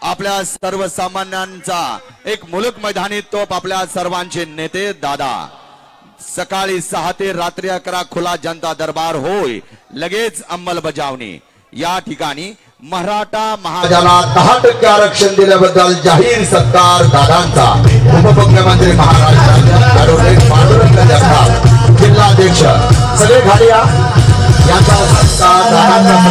आपल्या सर्वसामान्यांचा एक मुलुक मैदानी तोप आपल्या सर्वांचे नेते दादा। सकाळी 6 ते रात्री 11 खुला जनता दरबार होय, लगेच अंमलबजावणी। या ठिकाणी मराठा महाजनाला 10% आरक्षण दिल्याबद्दल जाहीर सत्कार दादांचा। उपमुख्यमंत्री महाराष्ट्राचे पांडुरंग जगताप, जिल्हाध्यक्ष सगळे घालिया यांचा सत्कार दादांचा।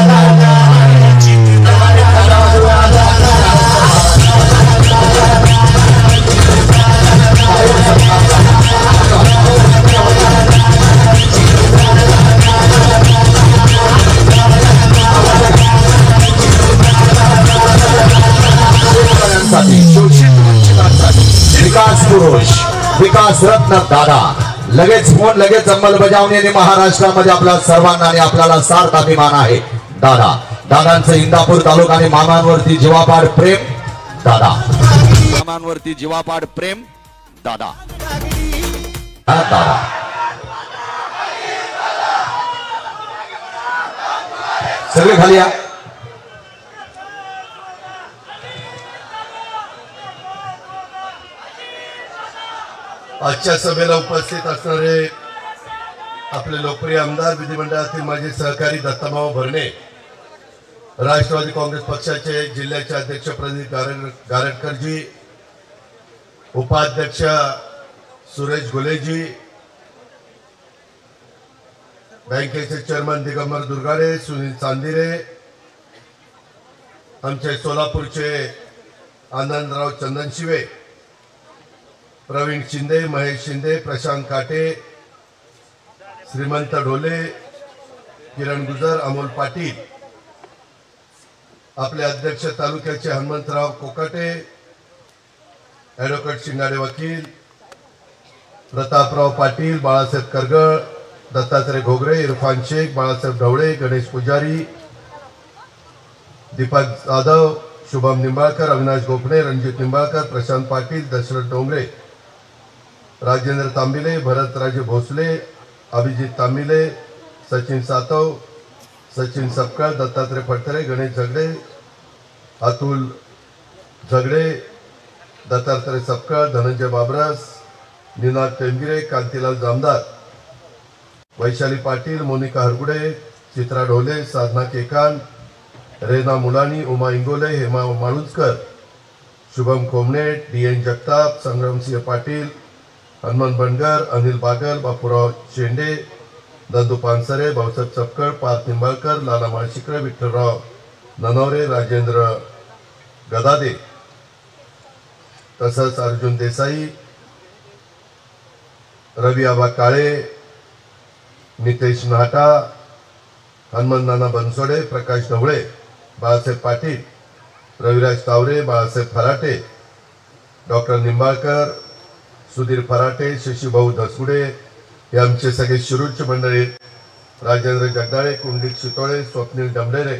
विकास पुरुष, विकास रत्न दादा, लगेच फोन, लगेच अंमलबजावणी। महाराष्ट्रामध्ये आपल्या सर्वांना आणि आपल्याला सार्थ अभिमान आहे दादा। दादांचं इंदापूर तालुका आणि मामांवरती जीवापाड प्रेम दादा, मामांवरती जीवापाड प्रेम दादा। दादा सगळे खाली या। आजच्या सभेला उपस्थित असणारे आपले लोकप्रिय आमदार, विधिमंडळातील माजी सहकारी दत्ताभाऊ भरणे, राष्ट्रवादी काँग्रेस पक्षाचे जिल्ह्याचे अध्यक्ष प्रदीप गारटकरजी, उपाध्यक्ष सुरेश गुलेजी, बँकेचे चेअरमन दिगंबर दुर्गाडे, सुनील चांदिरे, आमचे सोलापूरचे आनंदराव चंदनशिवे, प्रवीण शिंदे, महेश शिंदे, प्रशांत काटे, श्रीमंत ढोले, किरण गुजर, अमोल पाटील, आपले अध्यक्ष तालुक्याचे हनुमंतराव कोकाटे, ॲडव्होकेट शिंगाडे वकील, प्रतापराव पाटील, बाळासाहेब करगळ, दत्तात्रय घोगरे, इरफान शेख, बाळासाहेब ढवळे, गणेश पुजारी, दीपक जाधव, शुभम निंबाळकर, अविनाश गोपणे, रणजित निंबाळकर, प्रशांत पाटील, दशरथ डोंगरे, राजेंद्र तांबिले, भरतराजे भोसले, अभिजित तांबिले, सचिन सातव, सचिन सपकाळ, दत्तात्रय फडतरे, गणेश झगडे, अतुल झगडे, दत्तात्रय सपकाळ, धनंजय बाबरस, निनाद टेंगिरे, कांतीलाल जामदार, वैशाली पाटील, मोनिका हरगुडे, चित्रा ढोले, साधना केकान, रेना मुलानी, उमा इंगोले, हेमा माळुंजकर, शुभम कोमणे, डी.एन. जगताप, संग्रामसिंह पाटील, हनुमान बनगर, अनिल बागल, बापूराव शेंडे, दंदू पानसरे, भाऊसाहेब चपकळ, पार्थ निंबाळकर, लाला माळशिकर, विठ्ठलराव ननवरे, राजेंद्र गदादे, तसंच अर्जुन देसाई, रवी आबा काळे, नितेश नाटा, हनुमान नाना बनसोडे, प्रकाश ढवळे, बाळासाहेब पाटील, रविराज तावरे, बाळासाहेब फराटे, डॉक्टर निंबाळकर, सुधीर फराटे, शशीभाऊ धसुडे, हे आमचे सगळे शिरूरचे मंडळी, राजेंद्र जगदाळे, कुंडलिक शितोळे, स्वप्नील डमडेरे,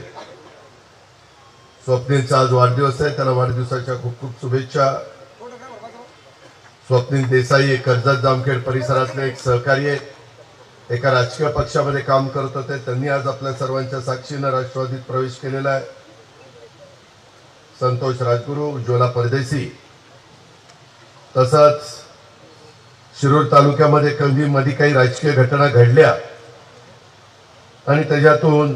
स्वप्नीलचा आज वाढदिवस आहे, त्याला वाढदिवसाच्या खूप खूप शुभेच्छा। स्वप्नील देसाई कर्जत जामखेड परिसरातले एक सहकारी आहेत, एका राजकीय पक्षामध्ये काम करत होते, त्यांनी आज आपल्या सर्वांच्या साक्षीने राष्ट्रवादीत प्रवेश केलेला आहे। संतोष राजगुरू, उज्ज्वला परदेशी, तसंच शिरूर तालुक्यामध्ये कधी काही राजकीय घटना घडल्या आणि त्याच्यातून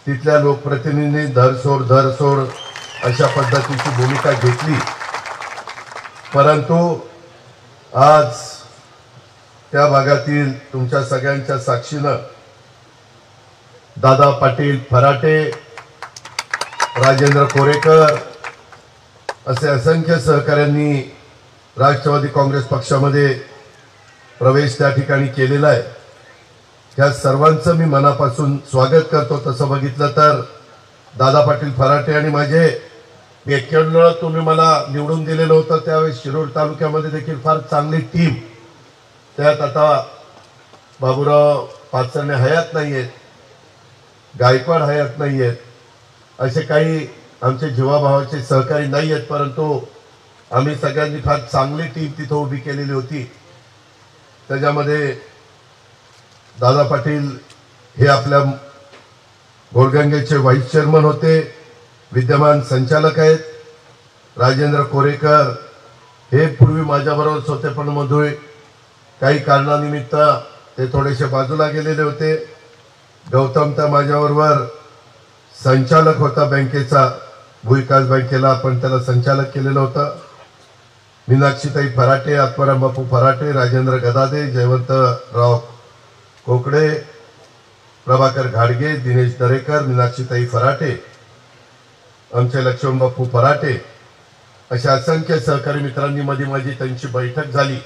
तिथल्या लोकप्रतिनिधींनी धरसोड अशा पद्धतीची भूमिका घेतली, परंतु आज त्या भागातील तुमच्या सगळ्यांच्या साक्षीनं दादा पाटील फराटे, राजेंद्र कोरेकर असे असंख्य सहकाऱ्यांनी राष्ट्रवादी काँग्रेस पक्षामध्ये प्रवेश त्या ठिकाणी केलेला आहे। त्या सर्वांचं मी मनापासून स्वागत करतो। तसं बघितलं तर दादा पाटील फराटे आणि माझे 91 तुम्ही मला निवडून दिलेलं होतं, त्यावेळेस शिरूर तालुक्यामध्ये देखील फार चांगली टीम, त्यात आता बाबूराव पाचरणे हयात नाहीयेत, गायकवाड हयात नाहीयेत, असे काही आमचे जीवाभावाचे सहकारी नाहीयेत, परंतु आम्ही सगळ्यांनी फार चांगली टीम तिथं उभी केलेली होती। त्याच्यामध्ये दादा पाटील हे आपल्या घोडगंगेचे व्हाईस चेअरमन होते, विद्यमान संचालक आहेत राजेंद्र कोरेकर, हे पूर्वी माझ्याबरोबरच होते पण मध्ये काही कारणानिमित्त ते थोडेसे बाजूला गेलेले होते। गौतम तर माझ्याबरोबर संचालक होता बँकेचा, भूविकास बँकेला आपण त्याला संचालक केलेलं होतं। मीनाक्षीताई फराटे, आत्माराम बापू फराटे, राजेंद्र गदादे, जयवंतराव कोकडे, प्रभाकर घाडगे, दिनेश दरेकर, मीनाक्षीताई फराटे, आमचे लक्ष्मण बापू फराटे, अशा असंख्य सहकारी मित्रांनी मध्ये माझी त्यांची बैठक झाली,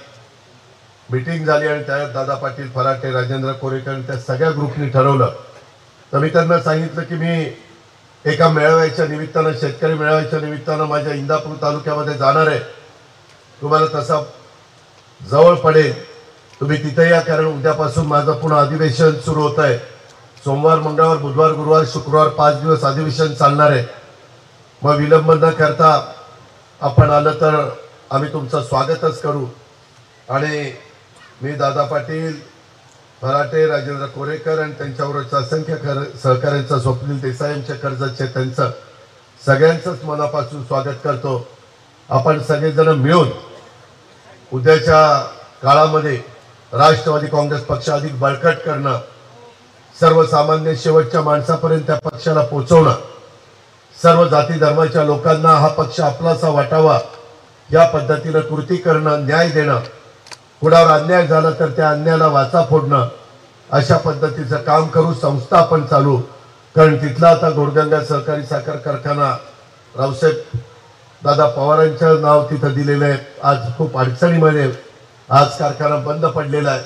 मीटिंग झाली आणि त्यात दादा पाटील फराटे, राजेंद्र कोरेकर त्या सगळ्या ग्रुपनी ठरवलं। तर मी त्यांना सांगितलं की मी एका मेळाव्याच्या निमित्तानं, शेतकरी मेळाव्याच्या निमित्तानं माझ्या इंदापूर तालुक्यामध्ये जाणार आहे, तुम्हाला तसा जवळ पडेल, तुम्ही तिथे या, कारण उद्यापासून माझं पुन्हा अधिवेशन सुरू होत आहे। सोमवार, मंगळवार, बुधवार, गुरुवार, शुक्रवार 5 दिवस अधिवेशन चालणार आहे। मग विलंब न करता आपण आलं तर आम्ही तुमचं स्वागतच करू। आणि मी दादा पाटील फराटे, राजेंद्र कोरेकर आणि त्यांच्याबरोबरचं असंख्य सहकार्यांचं, स्वप्नील देसाई यांच्या कर्जतचे, त्यांचं सगळ्यांचंच मनापासून स्वागत करतो। आपण सगळेजण मिळून उद्याच्या काळामध्ये राष्ट्रवादी काँग्रेस पक्ष अधिक बळकट करणं, सर्वसामान्य शेवटच्या माणसापर्यंत त्या पक्षाला पोहोचवणं, सर्व जाती धर्माच्या लोकांना हा पक्ष आपलासा वाटावा या पद्धतीनं कृती करणं, न्याय देणं, कुणावर अन्याय झाला तर त्या अन्यायाला वाचा फोडणं, अशा पद्धतीचं काम करू। संस्था आपण चालू, कारण तिथला आता गोरगंगा सहकारी साखर कारखाना रावसाहेब दादा पवारांचं नाव तिथं दिलेलं आहे। आज खूप अडचणीमध्ये आज कारखाना बंद पडलेला आहे।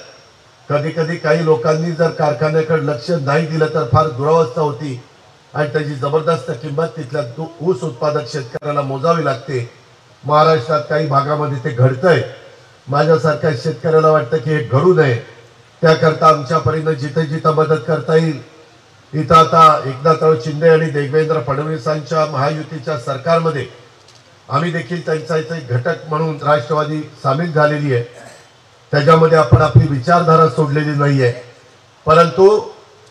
कधी कधी काही लोकांनी जर कारखान्याकडे लक्ष नाही दिलं तर फार दुरावस्था होती आणि त्याची जबरदस्त किंमत तिथल्या ऊस उत्पादक शेतकऱ्याला मोजावी लागते। महाराष्ट्रात काही भागामध्ये ते घडतंय, माझ्यासारख्या शेतकऱ्याला वाटतं की हे घडू नये, त्याकरता आमच्या परीनं जिथे जिथं मदत करता येईल, इथं आता एकनाथराव शिंदे आणि देवेंद्र फडणवीसांच्या महायुतीच्या सरकारमध्ये आम्ही देखील त्यांचा एक घटक म्हणून राष्ट्रवादी सामील झालेली आहे। त्याच्यामध्ये आपण आपली विचारधारा सोडलेली नाहीये, परंतु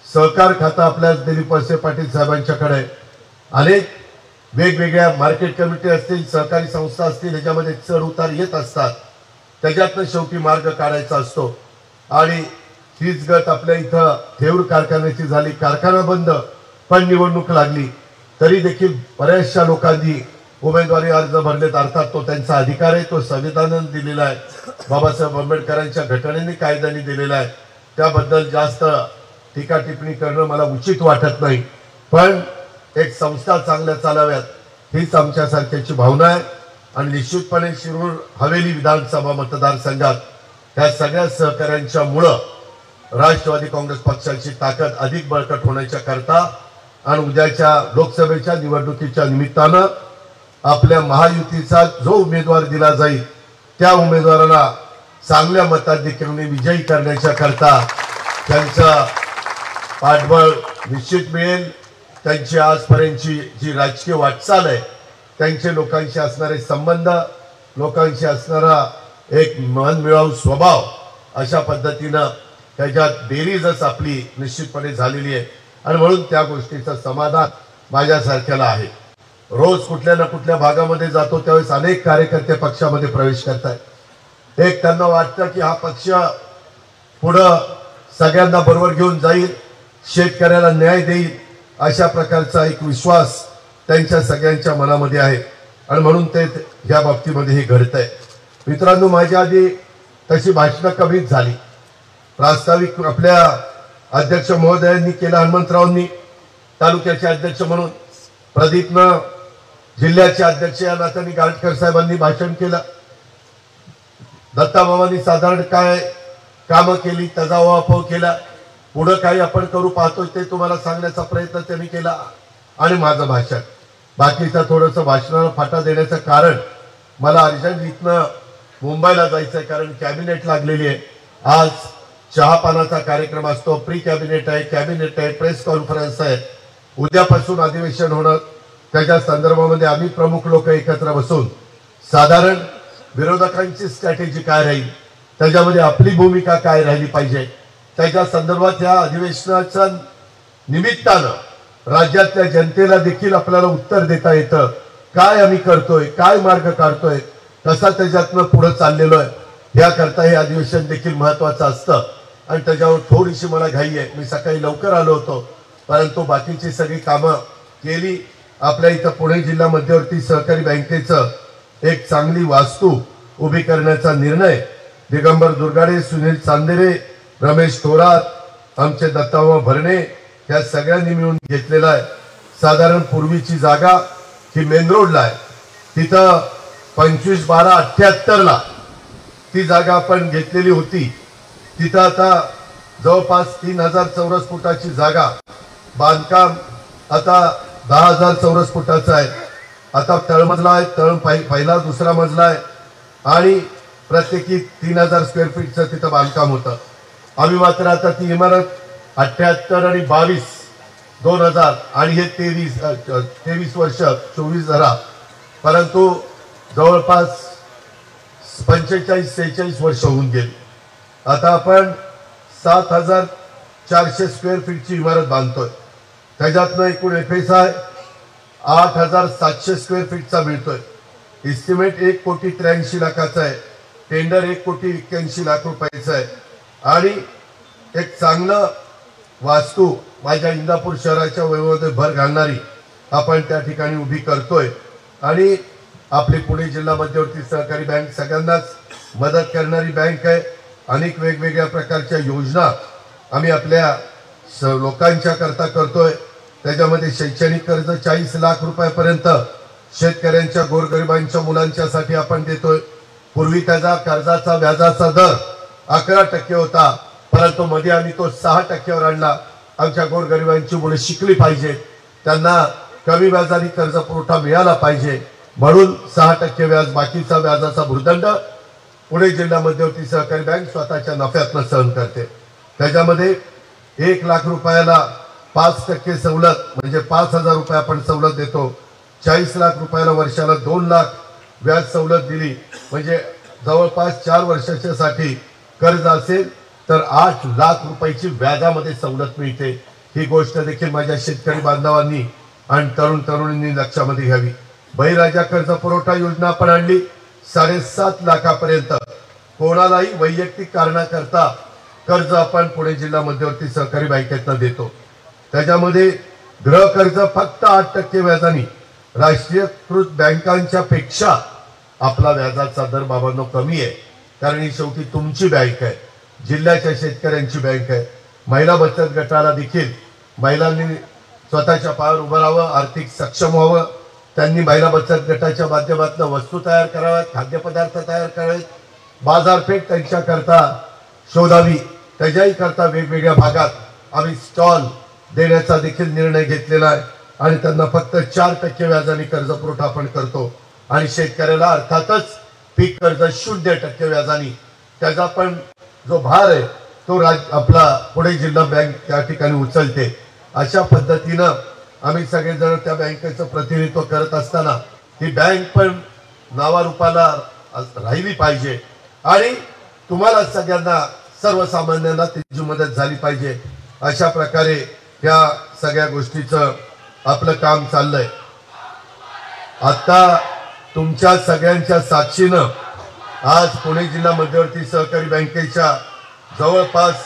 सहकार खातं आपल्या दिलीप वळसे पाटील साहेबांच्याकडे अनेक वेगवेगळ्या मार्केट कमिटी असतील, सहकारी संस्था असतील, ह्याच्यामध्ये चढ उतार येत असतात, त्याच्यातनं शेवटी मार्ग काढायचा असतो। आणि हीच गत आपल्या इथं थेऊर कारखान्याची झाली, कारखाना बंद पण निवडणूक लागली तरी देखील बऱ्याचशा लोकांनी उमेदवारी अर्ज भरलेत, अर्थात तो त्यांचा अधिकार आहे, तो संविधानाने दिलेला आहे, बाबासाहेब आंबेडकरांच्या घटनेने कायद्याने दिलेला आहे, त्याबद्दल जास्त टीका टिप्पणी करणं मला उचित वाटत नाही। पण एक संस्था चांगल्या चालाव्यात हीच आमच्यासारख्याची भावना आहे। आणि निश्चितपणे शिरूर हवेली विधानसभा मतदारसंघात त्या सगळ्या सहकार्यांच्या मुळे राष्ट्रवादी काँग्रेस पक्षाची ताकद अधिक बळकट होण्याच्या करता आणि उद्याच्या लोकसभेच्या निवडणुकीच्या निमित्तानं आपल्या महायुतीचा जो उमेदवार दिला जाईल त्या उमेदवाराला चांगल्या मताधिक्याने विजयी करण्याच्या करता त्यांचं पाठबळ निश्चित मिळेल। त्यांची आजपर्यंतची जी राजकीय वाटचाल आहे, त्यांचे लोकांशी असणारे संबंध, लोकांशी असणारा एक मनमिळावू स्वभाव, अशा पद्धतीनं त्याच्यात बेरीजच आपली निश्चितपणे झालेली आहे। आणि म्हणून त्या गोष्टीचं समाधान माझ्यासारख्याला आहे। रोज कुठल्या ना कुठल्या भागामध्ये जातो त्यावेळेस अनेक कार्यकर्ते पक्षामध्ये प्रवेश करतात। एक त्यांना वाटतं की हा पक्ष पुढं सगळ्यांना बरोबर घेऊन जाईल, शेतकऱ्याला न्याय देईल, अशा प्रकारचा एक विश्वास त्यांच्या सगळ्यांच्या मनामध्ये आहे आणि म्हणून ते या बाबतीमध्ये हे घडतंय। मित्रांनो, माझ्या आधी तशी भाषणं कमीच झाली, प्रास्ताविक आपल्या अध्यक्ष महोदयांनी केलं, हनुमंतरावांनी तालुक्याचे अध्यक्ष म्हणून, प्रदीपनं जिल्ह्याचे अध्यक्ष या नात्याने गाडकर साहेबांनी भाषण केलं, दत्ताबाबांनी साधारण काय कामं केली त्याचा वापर केला, पुढे काही आपण करू पाहतोय ते तुम्हाला सांगण्याचा प्रयत्न त्यांनी केला आणि माझं भाषण बाकीचं थोडंसं भाषणाला फाटा देण्याचं कारण मला अर्जंट इथनं मुंबईला जायचं आहे, कारण कॅबिनेट लागलेली आहे। आज चहापानाचा कार्यक्रम असतो, प्री कॅबिनेट आहे, कॅबिनेट आहे, प्रेस कॉन्फरन्स आहे, उद्यापासून अधिवेशन होणं, त्याच्या संदर्भामध्ये आम्ही प्रमुख लोक एकत्र बसून साधारण विरोधकांची स्ट्रॅटेजी काय राहील, त्याच्यामध्ये आपली भूमिका काय राहिली पाहिजे, त्याच्या संदर्भात या अधिवेशनाच्या निमित्तानं राज्यातल्या जनतेला देखील आपल्याला उत्तर देता येतं, काय आम्ही करतोय, काय मार्ग काढतोय, कसा त्याच्यातनं पुढे चाललेलो आहे, याकरता हे अधिवेशन देखील महत्वाचं असतं. आणि त्याच्यावर थोडीशी मला घाई आहे. मी सकाळी लवकर आलो होतो, परंतु बाकीची सगळी कामं केली. आपल्या इथं पुणे जिल्हा मध्यवर्ती सहकारी बँकेचं एक चांगली वास्तू उभी करण्याचा निर्णय दिगंबर दुर्गाडे, सुनील चांदेरे, रमेश थोरात, आमचे दत्ताभाऊ भरणे या सगळ्यांनी मिळून घेतलेला आहे. साधारण पूर्वीची जागा ही मेन रोडला आहे, तिथं 25/12/78 ती जागा आपण घेतलेली होती. तिथं आता जवळपास 3000 चौरस फुटाची जागा, बांधकाम आता 10,000 चौरस फुटाचं आहे. आता तळमजला आहे, पहिला दुसरा मजला आहे आणि प्रत्येकी 3000 स्क्वेअर फीटचं तिथं बांधकाम होतं. आम्ही मात्र आता ती इमारत 78 आणि 22 2000 आणि हे 23 वर्ष 24 धरा, परंतु जवळपास 45-46 वर्ष होऊन गेली. आता आपण 7400 स्क्वेअर फीटची इमारत बांधतोय. त्याच्यातनं एकूण FSI 8700 स्क्वेअर फीटचा मिळतोय. इस्टिमेट 1,83,00,000 आहे. टेंडर 1,81,00,000 रुपयाचं आहे. आणि एक चांगलं वास्तू माझ्या इंदापूर शहराच्या वैभवामध्ये भर घालणारी आपण त्या ठिकाणी उभी करतोय. आणि आपली पुणे जिल्हा मध्यवर्ती सहकारी बँक सगळ्यांनाच मदत करणारी बँक आहे. अनेक वेगवेगळ्या प्रकारच्या योजना आम्ही आपल्या लोकांच्या करता करतोय. त्याच्यामध्ये शैक्षणिक कर्ज 40 लाख रुपयापर्यंत शेतकऱ्यांच्या, गोरगरिबांच्या मुलांच्यासाठी आपण देतोय. पूर्वी त्याचा कर्जाचा व्याजाचा दर 11% होता, परंतु मध्ये आम्ही तो 6%वर आणला. आमच्या गोरगरिबांची मुले शिकली पाहिजेत, त्यांना कमी व्याजाने कर्ज पुरवठा मिळाला पाहिजे, म्हणून 6% व्याज, बाकीचा व्याजाचा भुर्दंड पुणे जिल्हा मध्यवर्ती सहकारी बँक स्वतःच्या नफ्यातनं सहन करते. त्याच्यामध्ये 1 लाख रुपयाला 5% सवलत, म्हणजे 5,000 रुपये आपण सवलत देतो. 40 लाख रुपयाला वर्षाला 2 लाख व्याज सवलत दिली, म्हणजे जवळपास 4 वर्षाच्या साठी कर्ज असेल तर 8 लाख रुपयाची व्याजामध्ये सवलत मिळते. ही गोष्ट देखील माझ्या शेतकरी बांधवांनी आणि तरुण तरुणींनी लक्षामध्ये घ्यावी. बळीराजा कर्ज पुरवठा योजना आपण आणली 7.5 लाखापर्यंत. कोणालाही वैयक्तिक कारणाकरता कर्ज आपण पुणे जिल्हा मध्यवर्ती सहकारी बँकेतनं देतो. त्याच्यामध्ये गृह कर्ज फक्त 8% व्याजाने, राष्ट्रीयकृत बँकांच्या पेक्षा आपला व्याजाचा दर बाबांनो कमी आहे. कारण ही शेवटी तुमची बँक आहे, जिल्ह्याच्या शेतकऱ्यांची बँक आहे. महिला बचत गटाला देखील महिलांनी स्वतःच्या पायावर उभं राहावं, आर्थिक सक्षम व्हावं. त्यांनी महिला बचत गटाच्या माध्यमातून वस्तू तयार कराव्यात, खाद्यपदार्थ तयार करावेत, बाजारपेठ त्यांच्याकरता शोधावी. त्याच्याही करता वेगवेगळ्या भागात आम्ही स्टॉल देण्याचा देखील निर्णय घेतलेला आहे. आणि त्यांना फक्त 4% व्याजाने कर्ज पुरवठा आपण करतो. आणि शेतकऱ्याला अर्थातच पीक कर्ज 0% व्याजाने. त्याचा पण जो भार आहे तो आपला पुणे जिल्हा बँक त्या ठिकाणी उचलते. अशा पद्धतीनं आम्ही सगळेजण त्या बँकेचं प्रतिनिधित्व करत असताना ही बँक पण नावारूपाला राहिली पाहिजे आणि तुम्हाला सगळ्यांना, सर्वसामान्यांना त्याची मदत झाली पाहिजे. अशा प्रकारे या सगळ्या गोष्टीचं आपलं काम चाललंय. आता तुमच्या सगळ्यांच्या साक्षीनं आज पुणे जिल्हा मध्यवर्ती सहकारी बँकेच्या जवळपास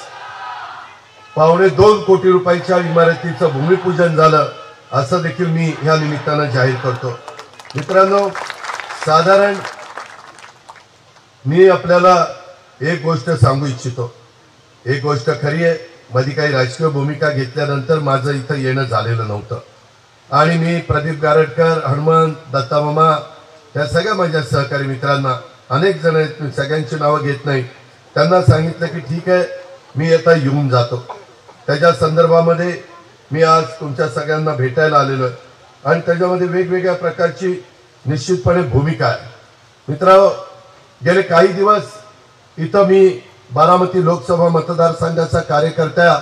2.25 कोटी रुपयाच्या इमारतीचं भूमिपूजन झालं, असं देखील मी या निमित्तानं जाहीर करतो. मित्रांनो, साधारण मी आपल्याला एक गोष्ट सांगू इच्छितो. एक गोष्ट खरी आहे, मध्ये काही राजकीय भूमिका घेतल्यानंतर माझं इथं येणं झालेलं नव्हतं. आणि मी प्रदीप गारटकर, हनुमंत, दत्तामामा या सगळ्या माझ्या सहकारी मित्रांना, अनेक जण आहेत, मी सगळ्यांची नावं घेत नाही, त्यांना सांगितलं की ठीक आहे मी आता येऊन जातो. त्याच्या संदर्भामध्ये मी आज तुमच्या सगळ्यांना भेटायला आलेलो आहे. आणि त्याच्यामध्ये वेगवेगळ्या प्रकारची निश्चितपणे भूमिका आहे. मित्रांनो, गेले काही दिवस इथं मी बारामती लोकसभा मतदारसंघाचा कार्यकर्त्या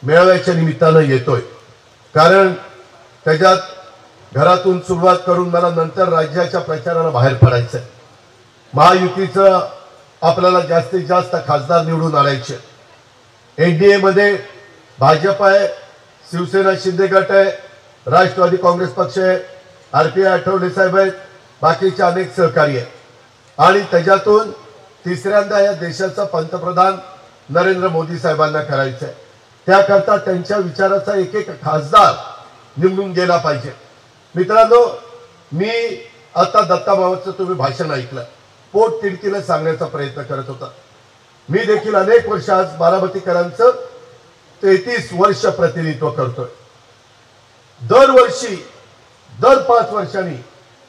मेळाव्याच्या निमित्तानं येतोय. कारण त्याच्यात घरातून सुरुवात करून मला नंतर राज्याच्या प्रचाराला बाहेर पडायचं आहे. महायुतीचं आपल्याला जास्तीत जास्त खासदार निवडून आणायचे. NDA मध्ये भाजप आहे, शिवसेना शिंदे गट आहे, राष्ट्रवादी काँग्रेस पक्ष आहे, RPI आठवले साहेब आहेत, बाकीचे अनेक सहकारी आहेत आणि त्याच्यातून तिसऱ्यांदा या देशाचा पंतप्रधान नरेंद्र मोदी साहेबांना करायचं आहे। त्याकरता त्यांच्या विचाराचा एक एक खासदार निवडून गेला पाहिजे। मित्रांनो, मी आता दत्ता भावाचं तुम्ही भाषण ऐकलं, पोट तिडकीला सांगण्याचा प्रयत्न करत होता। मी देखील अनेक वर्ष आज बारामतीकरांचं 33 वर्ष प्रतिनिधित्व करतोय। दरवर्षी दर 5 वर्षांनी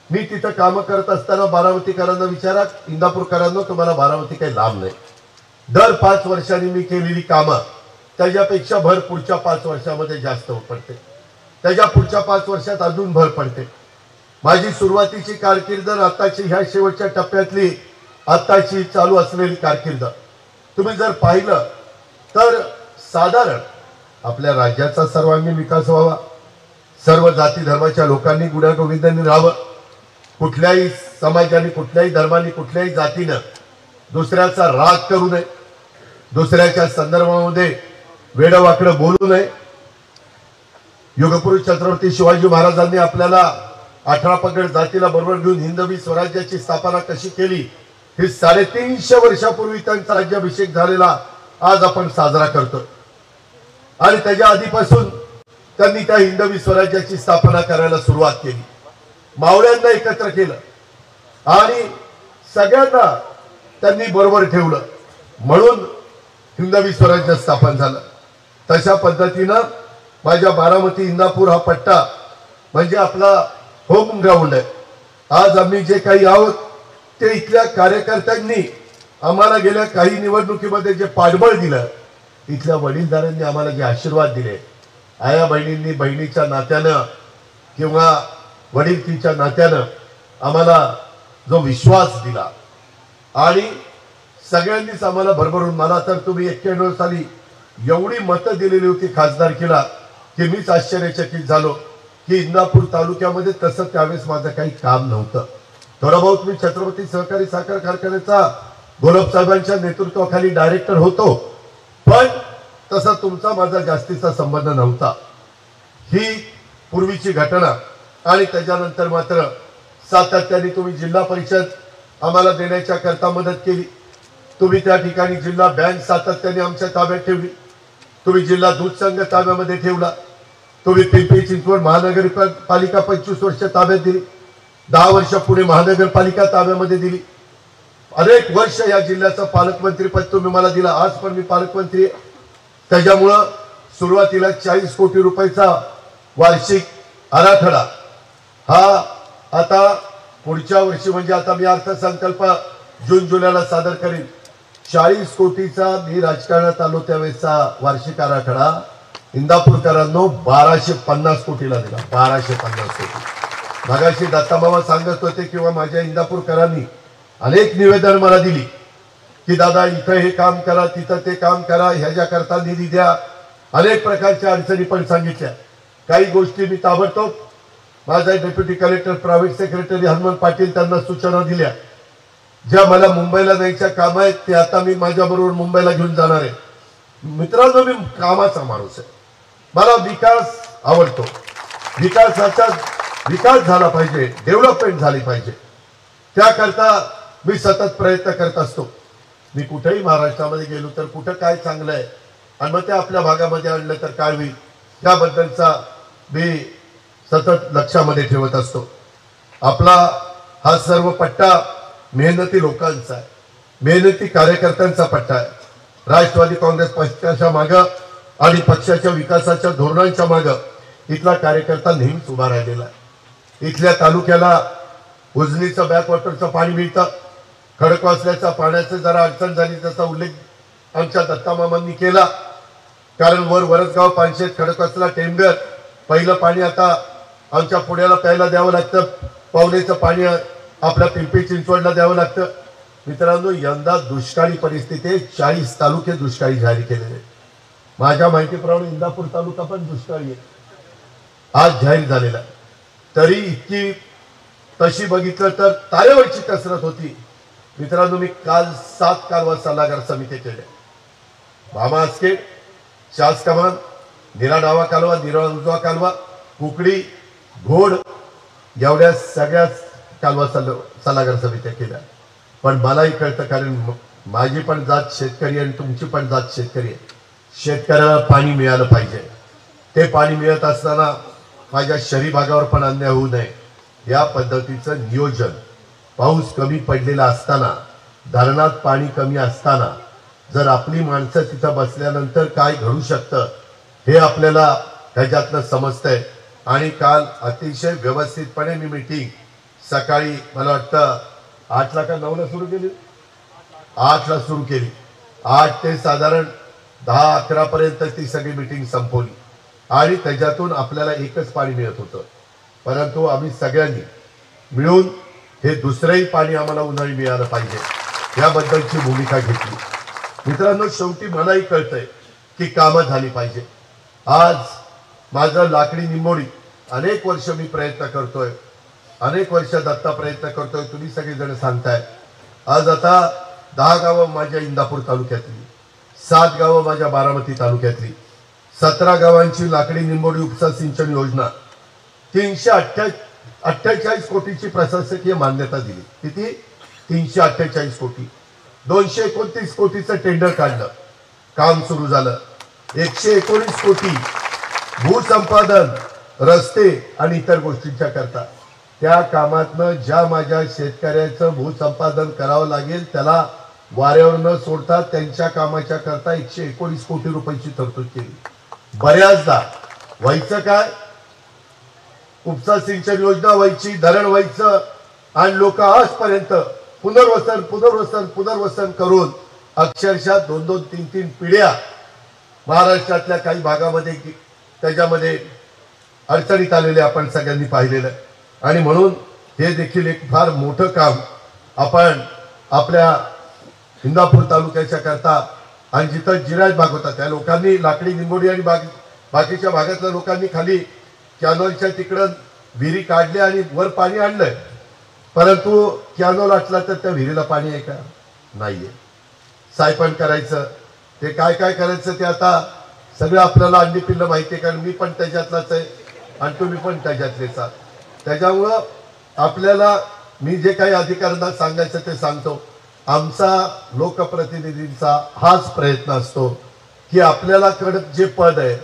मी तिथं काम करत असताना बारामतीकरांना विचारा, इंदापूरकरांना तुम्हाला बारामती काही लांब नाही। दर 5 वर्षांनी मी केलेली कामं त्याच्यापेक्षा भर पुढच्या 5 वर्षामध्ये जास्त पडते, त्याच्या पुढच्या 5 वर्षात अजून भर पडते। माझी सुरुवातीची कारकीर्द आताची ह्या शेवटच्या टप्प्यातली आताची चालू असलेली कारकीर्द तुम्ही जर पाहिलं तर साधारण आपल्या राज्याचा सर्वांगीण विकास व्हावा, सर्व जाती धर्माच्या लोकांनी गुण्यागोविंदांनी राहावं, कुठल्याही समाजाने, कुठल्याही धर्माने, कुठल्याही जातीनं दुसऱ्याचा राग करू नये, दुसऱ्याच्या संदर्भामध्ये वेडवाकडं बोलू नये। युगपुरुष छत्रपती शिवाजी महाराजांनी आपल्याला 18 पगड जातीला बरोबर घेऊन हिंदवी स्वराज्याची स्थापना कशी केली ही 350 वर्षापूर्वी त्यांचा राज्याभिषेक झालेला आज आपण साजरा करतोय आणि त्याच्या आधीपासून त्यांनी त्या हिंदवी स्वराज्याची स्थापना करायला सुरुवात केली, मावळ्यांना एकत्र केलं आणि सगळ्यांना त्यांनी बरोबर ठेवलं, म्हणून हिंदवी स्वराज्य स्थापन झालं। तशा पद्धतीनं माझ्या बारामती इंदापूर हा पट्टा म्हणजे आपला होम ग्राउंड आहे। आज आम्ही जे काही आहोत ते इथल्या कार्यकर्त्यांनी आम्हाला गेल्या काही निवडणुकीमध्ये जे पाठबळ दिलं, इथल्या वडीलधाऱ्यांनी आम्हाला जे आशीर्वाद दिले, आया बहिणींनी बहिणीच्या नात्यानं किंवा वडीलकीच्या नात्यानं आम्हाला जो विश्वास दिला आणि सगळ्यांनीच आम्हाला भरभरून, मला तर तुम्ही 91 साली एवढी मतं दिलेली होती खासदारकीला की मीच आश्चर्यचकित झालो की इंदापूर तालुक्यामध्ये तसं त्यावेळेस माझं काही काम नव्हतं। थोडा बहुत मी छत्रपती सहकारी साखर कारखान्याचा गोलब साहेबांच्या नेतृत्वाखाली डायरेक्टर होतो, पण तसा तुमचा माझा जास्तीचा संबंध नव्हता। ही पूर्वीची घटना आणि त्याच्यानंतर मात्र सातत्याने तुम्ही जिल्हा परिषद आम्हाला देण्याच्या करता मदत केली, तुम्ही त्या ठिकाणी जिल्हा बँक सातत्याने आमच्या ताब्यात ठेवली, तुम्ही जिल्हा दूध संघ ताब्यामध्ये ठेवला, तुम्ही पिंपरी चिंचवड महानगरपालिका 25 वर्ष ताब्यात दिली, 10 वर्ष पुणे महानगरपालिका ताब्यामध्ये दिली, अनेक वर्ष या जिल्ह्याचं पालकमंत्री पद तुम्ही मला दिला, आज पण मी पालकमंत्री आहे। त्याच्यामुळं सुरुवातीला 40 कोटी रुपयाचा वार्षिक आराखडा हा आता पुढच्या वर्षी म्हणजे आता मी अर्थसंकल्प जून जुलैला सादर करेन, 40 कोटीचा मी राजकारणात आलो त्यावेळेचा वार्षिक आराखडा इंदापूरकरांनो 1250 कोटीला दिला, 1250 कोटी। मगाशी दत्तामामा सांगत होते किंवा माझ्या इंदापूरकरांनी अनेक निवेदन मला दिली की दादा इथं हे काम करा, तिथं ते काम करा, ह्याच्याकरता निधी द्या, अनेक प्रकारच्या अडचणी पण सांगितल्या। काही गोष्टी मी ताबडतोब माझा deputy collector private secretary Hanumant Patil त्यांना सूचना दिल्या, ज्या मला मुंबईला न्यायच्या काम आहेत ते आता मी माझ्याबरोबर मुंबईला घेऊन जाणार आहे। मित्रांनो, मी कामाचा माणूस आहे, मला विकास आवडतो, विकास झाला पाहिजे, डेव्हलपमेंट झाली पाहिजे, त्याकरता मी सतत प्रयत्न करत असतो। मी कुठेही महाराष्ट्रामध्ये गेलो तर कुठं काय चांगलं आहे आणि मग ते आपल्या भागामध्ये आणलं तर काय होईल त्याबद्दलचा मी सतत लक्षामध्ये ठेवत असतो। आपला हा सर्व पट्टा मेहनती लोकांचा आहे, मेहनती कार्यकर्त्यांचा पट्टा आहे। राष्ट्रवादी काँग्रेस पक्षाच्या मागं आणि पक्षाच्या विकासाच्या धोरणांच्या मागं इथला कार्यकर्ता नेहमीच उभा राहिलेला आहे। इथल्या तालुक्याला उजनीचं बॅकवॉटरचं पाणी मिळतं, खडकवासल्याच्या पाण्याचं जरा अडचण झाली त्याचा उल्लेख आमच्या दत्तामामांनी केला, कारण वरसगाव पानशेत खडकवासला टेमघर पहिलं पाणी आता आमच्या पुण्याला प्यायला द्यावं लागतं, पावलेचं पाणी आपल्या पिंपरी चिंचवडला द्यावं लागतं। मित्रांनो, यंदा दुष्काळी परिस्थिती आहे, 40 तालुके दुष्काळी जाहीर केलेले, माझ्या माहितीप्रमाणे इंदापूर तालुका पण दुष्काळी आहे आज जाहीर झालेला। तरी इतकी तशी बघितलं तर तारेवरची कसरत होती। मित्रांनो, मी काल 7 कालवा सल्लागार समिती केल्या, भामा आस्के, शास कमान, निरा डावा कालवा, निरा उजवा कालवा, कुकडी, घोड एवढ्या सगळ्याच कालवा सल्लागार समित्या केल्या. पण मलाही कळतं, कारण माझी पण जात शेतकरी आणि तुमची पण जात शेतकरी आहे. शेतकऱ्याला पाणी मिळालं पाहिजे. ते पाणी मिळत असताना माझ्या शहरी भागावर पण अन्याय होऊ नये या पद्धतीचं नियोजन, पाऊस कमी पडलेला असताना, धरणात पाणी कमी असताना जर आपली माणसं तिथं बसल्यानंतर काय घडू शकतं हे आपल्याला ह्याच्यातनं समजतंय. आणि काल अतिशय व्यवस्थितपणे मी मीटिंग सकाळी मला वाटतं 8ला का 9ला सुरू केली, 8ला सुरू केली. 8 ते साधारण 10-11 पर्यंत ती सगळी मीटिंग संपवली आणि त्याच्यातून आपल्याला एकच पाणी मिळत होतं. परंतु आम्ही सगळ्यांनी मिळून हे दुसरंही पाणी आम्हाला उन्हाळी मिळालं पाहिजे याबद्दलची भूमिका घेतली. मित्रांनो, शेवटी मलाही कळतंय की कामं झाली पाहिजे. आज माझं लाकडी निंबोडी अनेक वर्ष मी प्रयत्न करतोय, अनेक वर्ष दत्ता प्रयत्न करतोय. तुम्ही सगळेजण सांगताय. आज आता 10 गावं माझ्या इंदापूर तालुक्यातली, 7 गावं माझ्या बारामती तालुक्यातली, 17 गावांची लाकडी निंबोडी उपसा सिंचन योजना 348 कोटीची प्रशासकीय मान्यता दिली. किती? 348 कोटी. 229 कोटीचं टेंडर काढलं, काम सुरू झालं. 119 कोटी भूसंपादन, रस्ते आणि इतर गोष्टींच्या करता. त्या कामातनं ज्या माझ्या शेतकऱ्याचं भूसंपादन करावं लागेल त्याला वाऱ्यावर न सोडता त्यांच्या कामाच्या करता 119 कोटी रुपयाची तरतूद केली. बऱ्याचदा व्हायचं काय, उपसा सिंचन योजना व्हायची, धरण व्हायचं आणि लोक आजपर्यंत पुनर्वसन पुनर्वसन पुनर्वसन करून अक्षरशः 2-2, 3-3 पिढ्या महाराष्ट्रातल्या काही भागामध्ये त्याच्यामध्ये अडचणीत आलेले आपण सगळ्यांनी पाहिलेलं. आणि म्हणून हे देखील एक फार मोठं काम आपण आपल्या इंदापूर तालुक्याच्या करता आणि जिथं जिरायत भाग होता त्या लोकांनी लाकडी निंबोडी आणि बाकीच्या भागातल्या लोकांनी खाली कॅनॉलच्या तिकडं विहिरी काढल्या आणि वर पाणी आणलंय. परंतु कॅनॉल आटला तर त्या विहिरीला पाणी आहे का? नाहीये. सायपण करायचं, ते काय काय करायचं ते आता सगळं आपल्याला अंडी पिल्लं माहिती आहे, कारण मी पण त्याच्यातलाच आहे आणि तुम्ही पण त्याच्यातलेच आहात. त्याच्यामुळं आपल्याला मी जे काही अधिकाऱ्यांना सांगायचं ते सांगतो. आमचा लोकप्रतिनिधींचा हाच प्रयत्न असतो की आपल्याला कडक जे पद आहे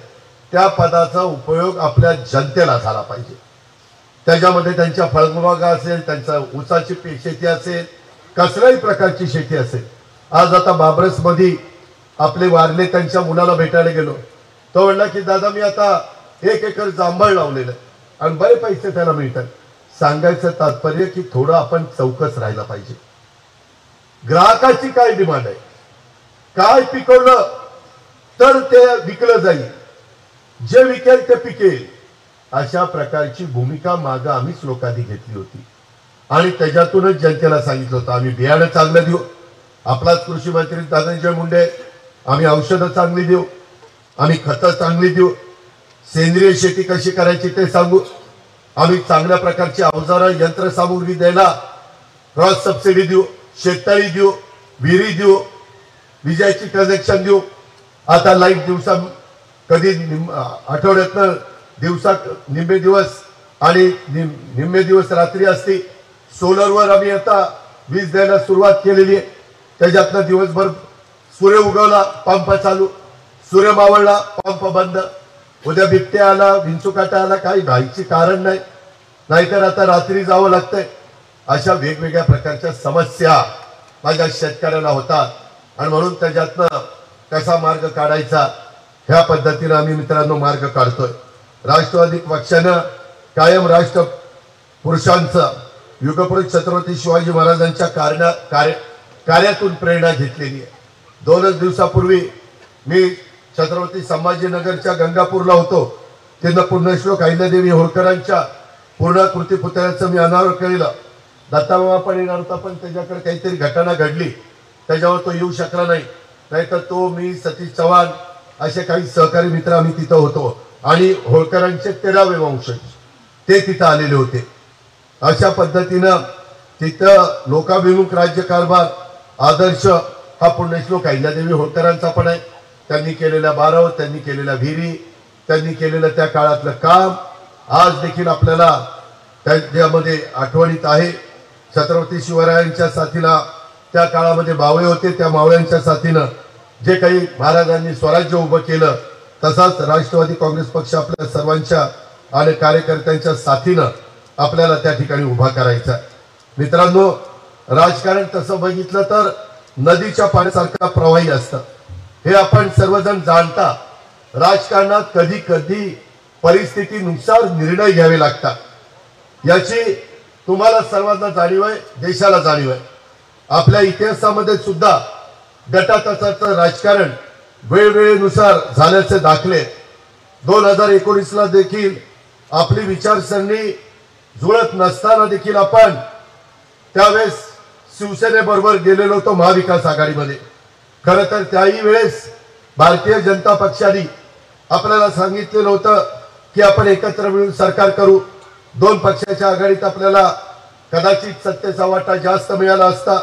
त्या पदाचा उपयोग आपल्या जनतेला झाला पाहिजे. त्याच्यामध्ये त्यांच्या फळबागा असेल, त्यांचा ऊसाची शेती असेल, कसल्याही प्रकारची शेती असेल. आज आता बाबरसमध्ये आपले वारले त्यांच्या मुलाला भेटायला गेलो. तो म्हणला की दादा मी आता 1 एकर जांभळ लावलेलं आणि बरे पैसे त्याला मिळतात. सांगायचं तात्पर्य की थोडं आपण चौकस राहायला पाहिजे. ग्राहकाची काय डिमांड आहे, काय पिकवलं तर ते विकलं जाईल, जे विकेल ते पिकेल, अशा प्रकारची भूमिका मागं आम्हीच लोकांनी घेतली होती. आणि त्याच्यातूनच जनतेला सांगितलं होतं आम्ही बियाणं चांगलं देऊ, आपलाच कृषी मंत्री धनंजय मुंडे, आम्ही औषधं चांगली देऊ, आम्ही खतं चांगली देऊ, सेंद्रिय शेती कशी करायची ते सांगू, आम्ही चांगल्या प्रकारची अवजारं यंत्रसामुग्री द्यायला क्रॉस सबसिडी देऊ, शेततळी देऊ, विहिरी देऊ, विजेची कनेक्शन देऊ. आता लाईट दिवसा कधी आठवड्यातनं दिवसा निम्मे दिवस आणि निम्मे दिवस रात्री असते. सोलरवर आम्ही आता वीज द्यायला सुरुवात केलेली आहे. त्याच्यातनं दिवसभर सूर्य उगवला पंप चालू, सूर्य मावळला पंप बंद, उद्या बिबट्या आला, विंचुकाटा आला, काही भ्यायची कारण नाही, नाहीतर आता रात्री जावं लागतंय. अशा वेगवेगळ्या प्रकारच्या समस्या माझ्या शेतकऱ्याला होतात आणि म्हणून त्याच्यातनं कसा मार्ग काढायचा ह्या पद्धतीने आम्ही मित्रांनो मार्ग काढतोय. राष्ट्रवादी पक्षानं कायम राष्ट्र पुरुषांचं युगपुरुष छत्रपती शिवाजी महाराजांच्या कार्यातून प्रेरणा घेतलेली आहे. 2 दिवसापूर्वी मी छत्रपती संभाजीनगरच्या गंगापूरला होतो. तिथं पुण्यश्लोक अहिल्यादेवी होळकरांच्या पूर्णाकृती पुतळ्याचं मी अनावरण केलं. दत्ताबाबा पण येणार होता, पण त्याच्याकडे काहीतरी घटना घडली त्याच्यावर तो येऊ शकला नाही. नाहीतर तो, मी, सतीश चव्हाण असे काही सहकारी मित्र आम्ही तिथं होतो आणि होळकरांचे 13वे वंशज ते तिथं आलेले होते. अशा पद्धतीनं तिथं लोकाभिमुख राज्यकारभार आदर्श हा पुण्यश्लोक अहिल्यादेवी होळकरांचा पण आहे. त्यांनी केलेल्या बारव, त्यांनी केलेल्या विहिरी, त्यांनी केलेलं त्या काळातलं काम आज देखील आपल्याला त्यामध्ये आठवणीत आहे। छत्रपती शिवरायांच्या साथीला त्या काळामध्ये मावळे होते, त्या मावळ्यांच्या साथीनं जे काही महाराजांनी स्वराज्य उभं केलं तसाच राष्ट्रवादी काँग्रेस पक्ष आपल्या सर्वांच्या आणि कार्यकर्त्यांच्या साथीनं आपल्याला त्या ठिकाणी उभा करायचा। मित्रांनो, राजकारण तसं बघितलं तर नदीच्या पाण्यासारखा प्रवाही असतं, हे आपण सर्वजण जाणता। राजकारणात कधी कधी परिस्थितीनुसार निर्णय घ्यावे लागतात, याची तुम्हाला सर्वांना जाणीव आहे, देशाला जाणीव आहे। आपल्या इतिहासामध्ये सुद्धा गटातटाचं राजकारण वेळवेळेनुसार झाल्याचे दाखले 2019 ला देखील आपली विचारसरणी जुळत नसताना देखील आपण त्यावेळेस शिवसेनेबरोबर गेलेलो होतो महाविकास आघाडीमध्ये। खरं तर त्याही वेळेस भारतीय जनता पक्षाने आपल्याला सांगितलेलं होतं की आपण एकत्र मिळून सरकार करू। दोन पक्षाच्या आघाडीत आपल्याला कदाचित सत्तेचा वाटा जास्त मिळाला असता,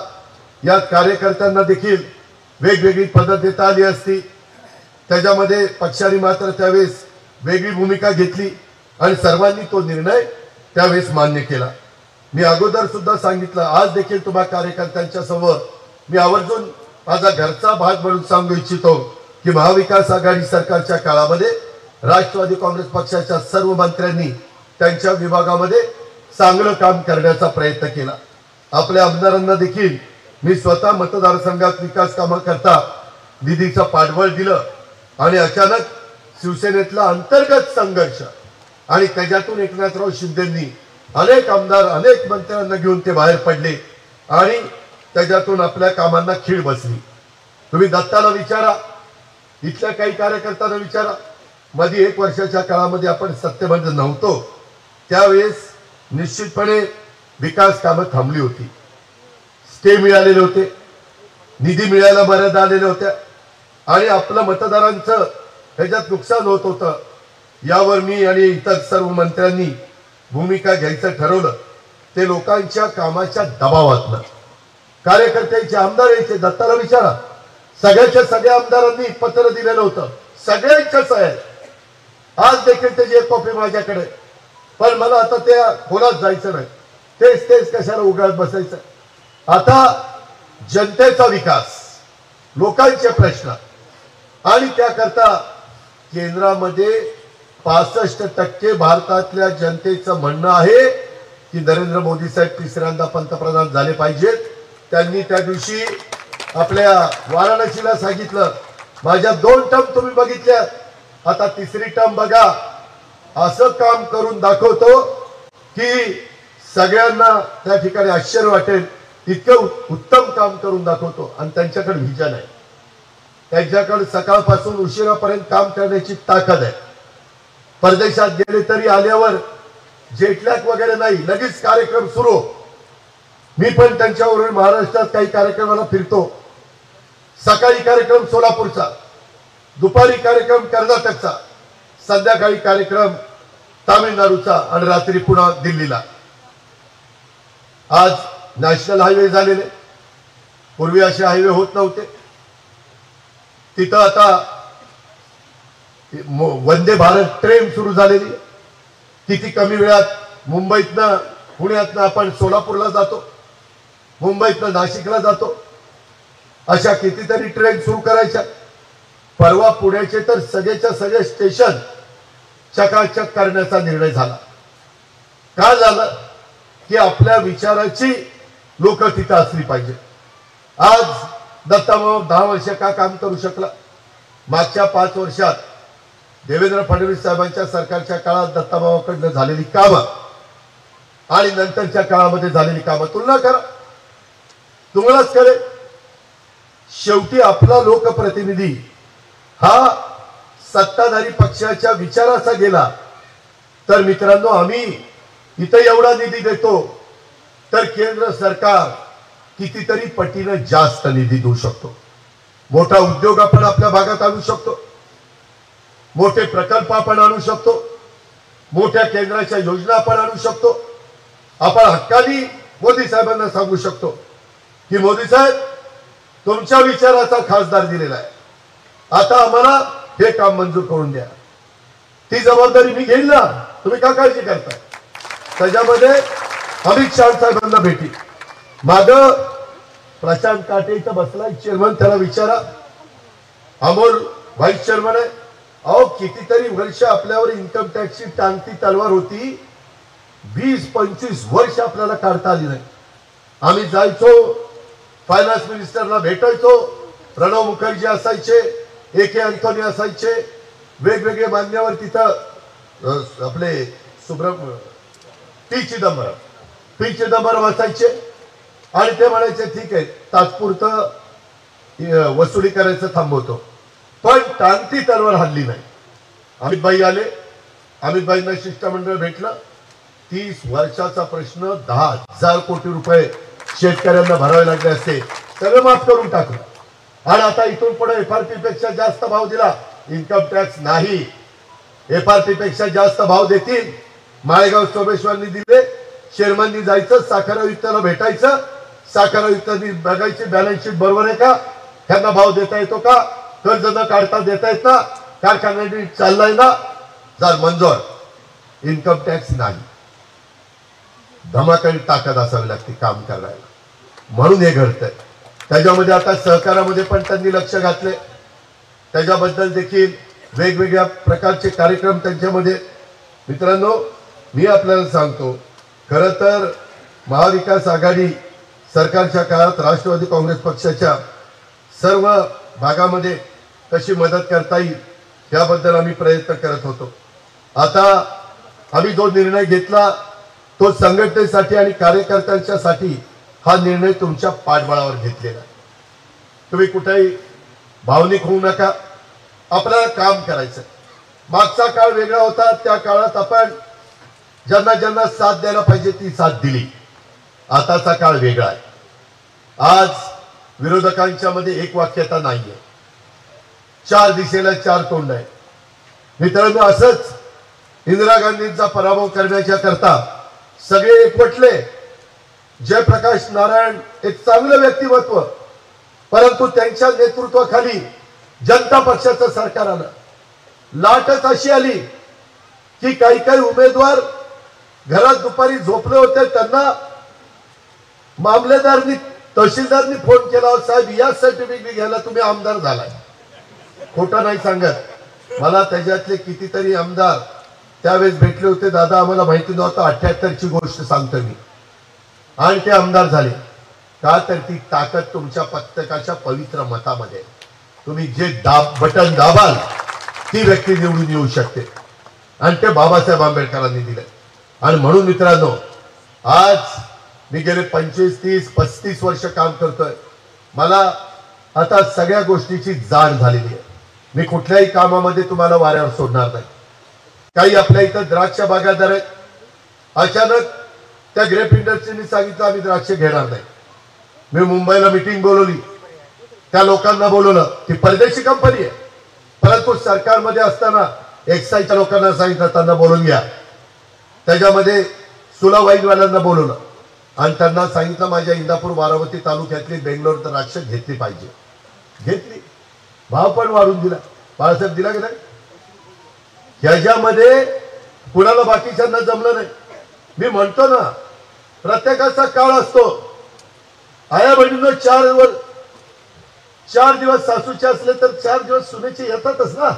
यात कार्यकर्त्यांना देखील वेगवेगळी पद्धत देता आली असती। त्याच्यामध्ये पक्षाने मात्र त्यावेळेस वेगळी भूमिका घेतली आणि सर्वांनी तो निर्णय त्यावेळेस मान्य केला। मी अगोदर सुद्धा सांगितलं, आज देखील तुम्हा कार्यकर्त्यांच्या समोर मी आवर्जून माझा घरचा भाग म्हणून सांगू इच्छितो की महाविकास आघाडी सरकारच्या काळामध्ये राष्ट्रवादी काँग्रेस पक्षाच्या सर्व मंत्र्यांनी त्यांच्या विभागामध्ये चांगलं काम करण्याचा प्रयत्न केला। आपल्या आमदारांना देखील मी स्वतः मतदारसंघात विकास कामाकरता निधीचं पाठबळ दिलं आणि अचानक शिवसेनेतला अंतर्गत संघर्ष आणि त्याच्यातून एकनाथराव शिंदेंनी अनेक आमदार अनेक मंत्र्यांना घेऊन ते बाहेर पडले आणि त्याच्यातून आपल्या कामांना खीळ बसली। तुम्ही दत्ताला विचारा, इथल्या काही कार्यकर्त्यांना विचारा, मध्ये 1 वर्षाच्या काळामध्ये आपण सत्तेमध्ये नव्हतो त्यावेळेस निश्चितपणे विकास कामं थांबली होती, स्टे मिळालेले होते, निधी मिळायला मर्यादा आलेल्या होत्या आणि आपल्या मतदारांचं त्याच्यात नुकसान होत होतं। यावर मी आणि इतर सर्व मंत्र्यांनी भूमिका घ्यायचं ठरवलं। ते लोकांच्या कामाच्या दबावातनं कार्यकर्त्यांचे आमदार यायचे, दत्ताला विचारा, सगळ्याच्या सगळ्या आमदारांनी पत्र दिलेलं होतं, सगळ्यांच्याच आहे। आज देखील त्याची एक कॉपी माझ्याकडे, पण मला आता त्या खोलात जायचं नाही, तेच तेच कशाला उगाच बसायचं। आता जनतेचा विकास, लोकांचे प्रश्न आणि त्याकरता केंद्रामध्ये 65% भारतातल्या जनतेचं म्हणणं आहे की नरेंद्र मोदी साहेब तिसऱ्यांदा पंतप्रधान झाले पाहिजेत। त्यांनी त्या दिवशी आपल्या वाराणसीला सांगितलं, माझ्या 2 टर्म तुम्ही बघितल्या, आता तिसरी टर्म बघा, असं काम करून दाखवतो की सगळ्यांना त्या ठिकाणी आश्चर्य वाटेल, इतकं उत्तम काम करून दाखवतो। आणि त्यांच्याकडे विजन आहे, त्यांच्याकडे सकाळपासून उशिरापर्यंत काम करण्याची ताकद आहे। परदेशात गेले तरी आल्यावर जेटलॅग वगैरे नाही, लगेच कार्यक्रम सुरू। मी पण त्यांच्याबरोबर महाराष्ट्रात काही कार्यक्रमाला फिरतो, सकाळी कार्यक्रम सोलापूरचा, दुपारी कार्यक्रम कर्नाटकचा, संध्याकाळी कार्यक्रम तामिळनाडूचा आणि रात्री पुन्हा दिल्लीला। आज नॅशनल हायवे झालेले, पूर्वी असे हायवे होत नव्हते। तिथं आता वंदे भारत ट्रेन सुरू झालेली, किती कमी वेळात मुंबईतनं पुण्यातनं आपण सोलापूरला जातो, मुंबईतनं नाशिकला जातो, अशा कितीतरी ट्रेन सुरू करायच्या। परवा पुण्याचे तर सगळेच्या सगळे स्टेशन चकाचक करण्याचा निर्णय झाला। का झालं की आपल्या विचाराची लोक तिथं असली पाहिजे। आज दत्ताभाऊ 10 वर्ष का काम करू शकला? मागच्या 5 वर्षात देवेंद्र फडणवीस साहेबांच्या सरकारच्या काळात दत्ताभाऊकडनं झालेली कामं आणि नंतरच्या काळामध्ये झालेली कामं तुलना करा, तुम्हालाच कळेल। शेवटी आपला लोकप्रतिनिधी हा सत्ताधारी पक्षाच्या विचाराचा गेला तर मित्रांनो, आम्ही इथं एवढा निधी देतो तर केंद्र सरकार कितीतरी पटीने जास्त निधी देऊ शकतो। मोठा उद्योग आपण आपल्या भागात आणू शकतो, मोठे प्रकल्प आपण आणू शकतो, मोठ्या केंद्राच्या योजना आपण आणू शकतो। आपण हक्कानी मोदी साहेबांना सांगू शकतो की मोदी साहेब, तुमच्या विचाराचा खासदार दिलेला आहे, आता आम्हाला हे काम मंजूर करून द्या। ती जबाबदारी मी घेईल ना, तुम्ही का काळजी करताय? त्याच्यामध्ये अमित शहा साहेबांना भेटी माग प्रशांत काटे इथं बसलाय चेअरमन, त्याला विचारा. अमोल व्हाईस चेअरमन आहे. अहो कितीतरी वर्ष आपल्यावर इन्कम टॅक्सची टांगती तलवार होती, 20-25 वर्ष आपल्याला काढता आली नाही. आम्ही जायचो, फायनान्स मिनिस्टरला भेटायचो, प्रणव मुखर्जी असायचे, AK अँथोनी असायचे, वेगवेगळे मान्यवर तिथं आपले पी चिदंबरम असायचे आणि ते म्हणायचे ठीक आहे तात्पुरतं वसुली करायचं थांबवतो, पण टांगती तलवार हल्ली नाही. अमितभाई आले, अमितभाईंना शिष्टमंडळ भेटलं. 30 वर्षाचा प्रश्न 10,000 कोटी रुपये शेतकऱ्यांना भरावे लागले असते, सगळं माफ करून टाकलं. आणि आता इथून पुढे FRP पेक्षा जास्त भाव दिला, इन्कम टॅक्स नाही, FRP पेक्षा जास्त भाव देतील. माळेगाव सोमेश्वरनी दिले, चेअरमननी जायचं, साखर आयुक्ताला भेटायचं, साखर आयुक्तांनी बघायची बॅलन्स शीट बरोबर आहे का, त्यांना भाव देता येतो का, कर्ज न काढता देता येत ना, कारखान्याने चाललाय ना, जर मंजूर. इन्कम टॅक्स नाही. धमाकाळी ताकद असावी लागते काम करायला, म्हणून हे घडतंय. त्याच्यामध्ये आता सहकारामध्ये पण त्यांनी लक्ष घातले, त्याच्याबद्दल देखील वेगवेगळ्या प्रकारचे कार्यक्रम त्यांच्यामध्ये. मित्रांनो, मी आपल्याला सांगतो, खरं तर महाविकास आघाडी सरकारच्या काळात राष्ट्रवादी काँग्रेस पक्षाच्या सर्व भागामध्ये कशी मदत करता येईल त्याबद्दल आम्ही प्रयत्न करत होतो. आता आम्ही जो निर्णय घेतला तो संघटनेसाठी आणि कार्यकर्त्यांच्यासाठी हा निर्णय तुमच्या पाठबळावर घेतलेला आहे. तुम्ही कुठेही भावनिक होऊ नका, आपल्याला काम करायचं. मागचा काळ वेगळा होता, त्या काळात आपण ज्यांना ज्यांना साथ द्यायला पाहिजे ती साथ दिली. आताचा काळ वेगळा आहे. आज विरोधकांच्या मध्ये एक वाक्यता नाहीये, 4 दिशेला 4 तोंड आहे. मित्रांनो, असंच इंदिरा गांधींचा पराभव करण्याच्या करता सगळे एकवटले. जयप्रकाश नारायण एक चांगलं व्यक्तिमत्व, परंतु त्यांच्या नेतृत्वाखाली जनता पक्षाचं सरकार आलं. लाटच अशी आली की काही काही उमेदवार घरात दुपारी झोपले होते, त्यांना मामलेदारनी तहसीलदारनी फोन केला, साहेब या सर्टिफिकेट घ्यायला तुम्ही आमदार झालाय. खोटं नाही सांगत, मला त्याच्यातले कितीतरी आमदार त्यावेळेस भेटले होते. दादा आम्हाला माहिती नव्हतं, 78ची गोष्ट सांगतो मी. आणि ते आमदार झाले का, तर ती ताकद तुमच्या प्रत्येकाच्या पवित्र मतामध्ये. तुम्ही जे बटन दाबाल ती व्यक्ती निवडून येऊ शकते, आणि ते बाबासाहेब आंबेडकरांनी दिले. आणि म्हणून मित्रांनो, आज मी गेले 25, 30, 35 वर्ष काम करतोय. मला आता सगळ्या गोष्टीची जाण झालेली आहे. मी कुठल्याही कामामध्ये तुम्हाला वाऱ्यावर सोडणार नाही. काही आपल्या इथं द्राक्ष बागायतदार आहेत, अचानक त्या ग्रेप इंडस्ट्रीने सांगितलं आम्ही द्राक्ष घेणार नाही. मी मुंबईला मीटिंग बोलवली, त्या लोकांना बोलवलं. ती परदेशी कंपनी आहे, परंतु सरकारमध्ये असताना एक्साईजच्या लोकांना सांगितलं त्यांना बोलून घ्या. त्याच्यामध्ये सुला वाईनवाल्यांना बोलवलं आणि त्यांना सांगितलं माझ्या इंदापूर बारामती तालुक्यातली बेंगलोर द्राक्ष घेतली पाहिजे. घेतली, भाव पण वाढून दिला. बाळासाहेब दिला की नाही? ह्याच्यामध्ये कुणाला बाकीच्यांना जमलं नाही. मी म्हणतो ना, प्रत्येकाचा काळ असतो. आया बहिणीनं 4 दिवस सासूचे असले तर 4 दिवस सुनेचे येतातच ना,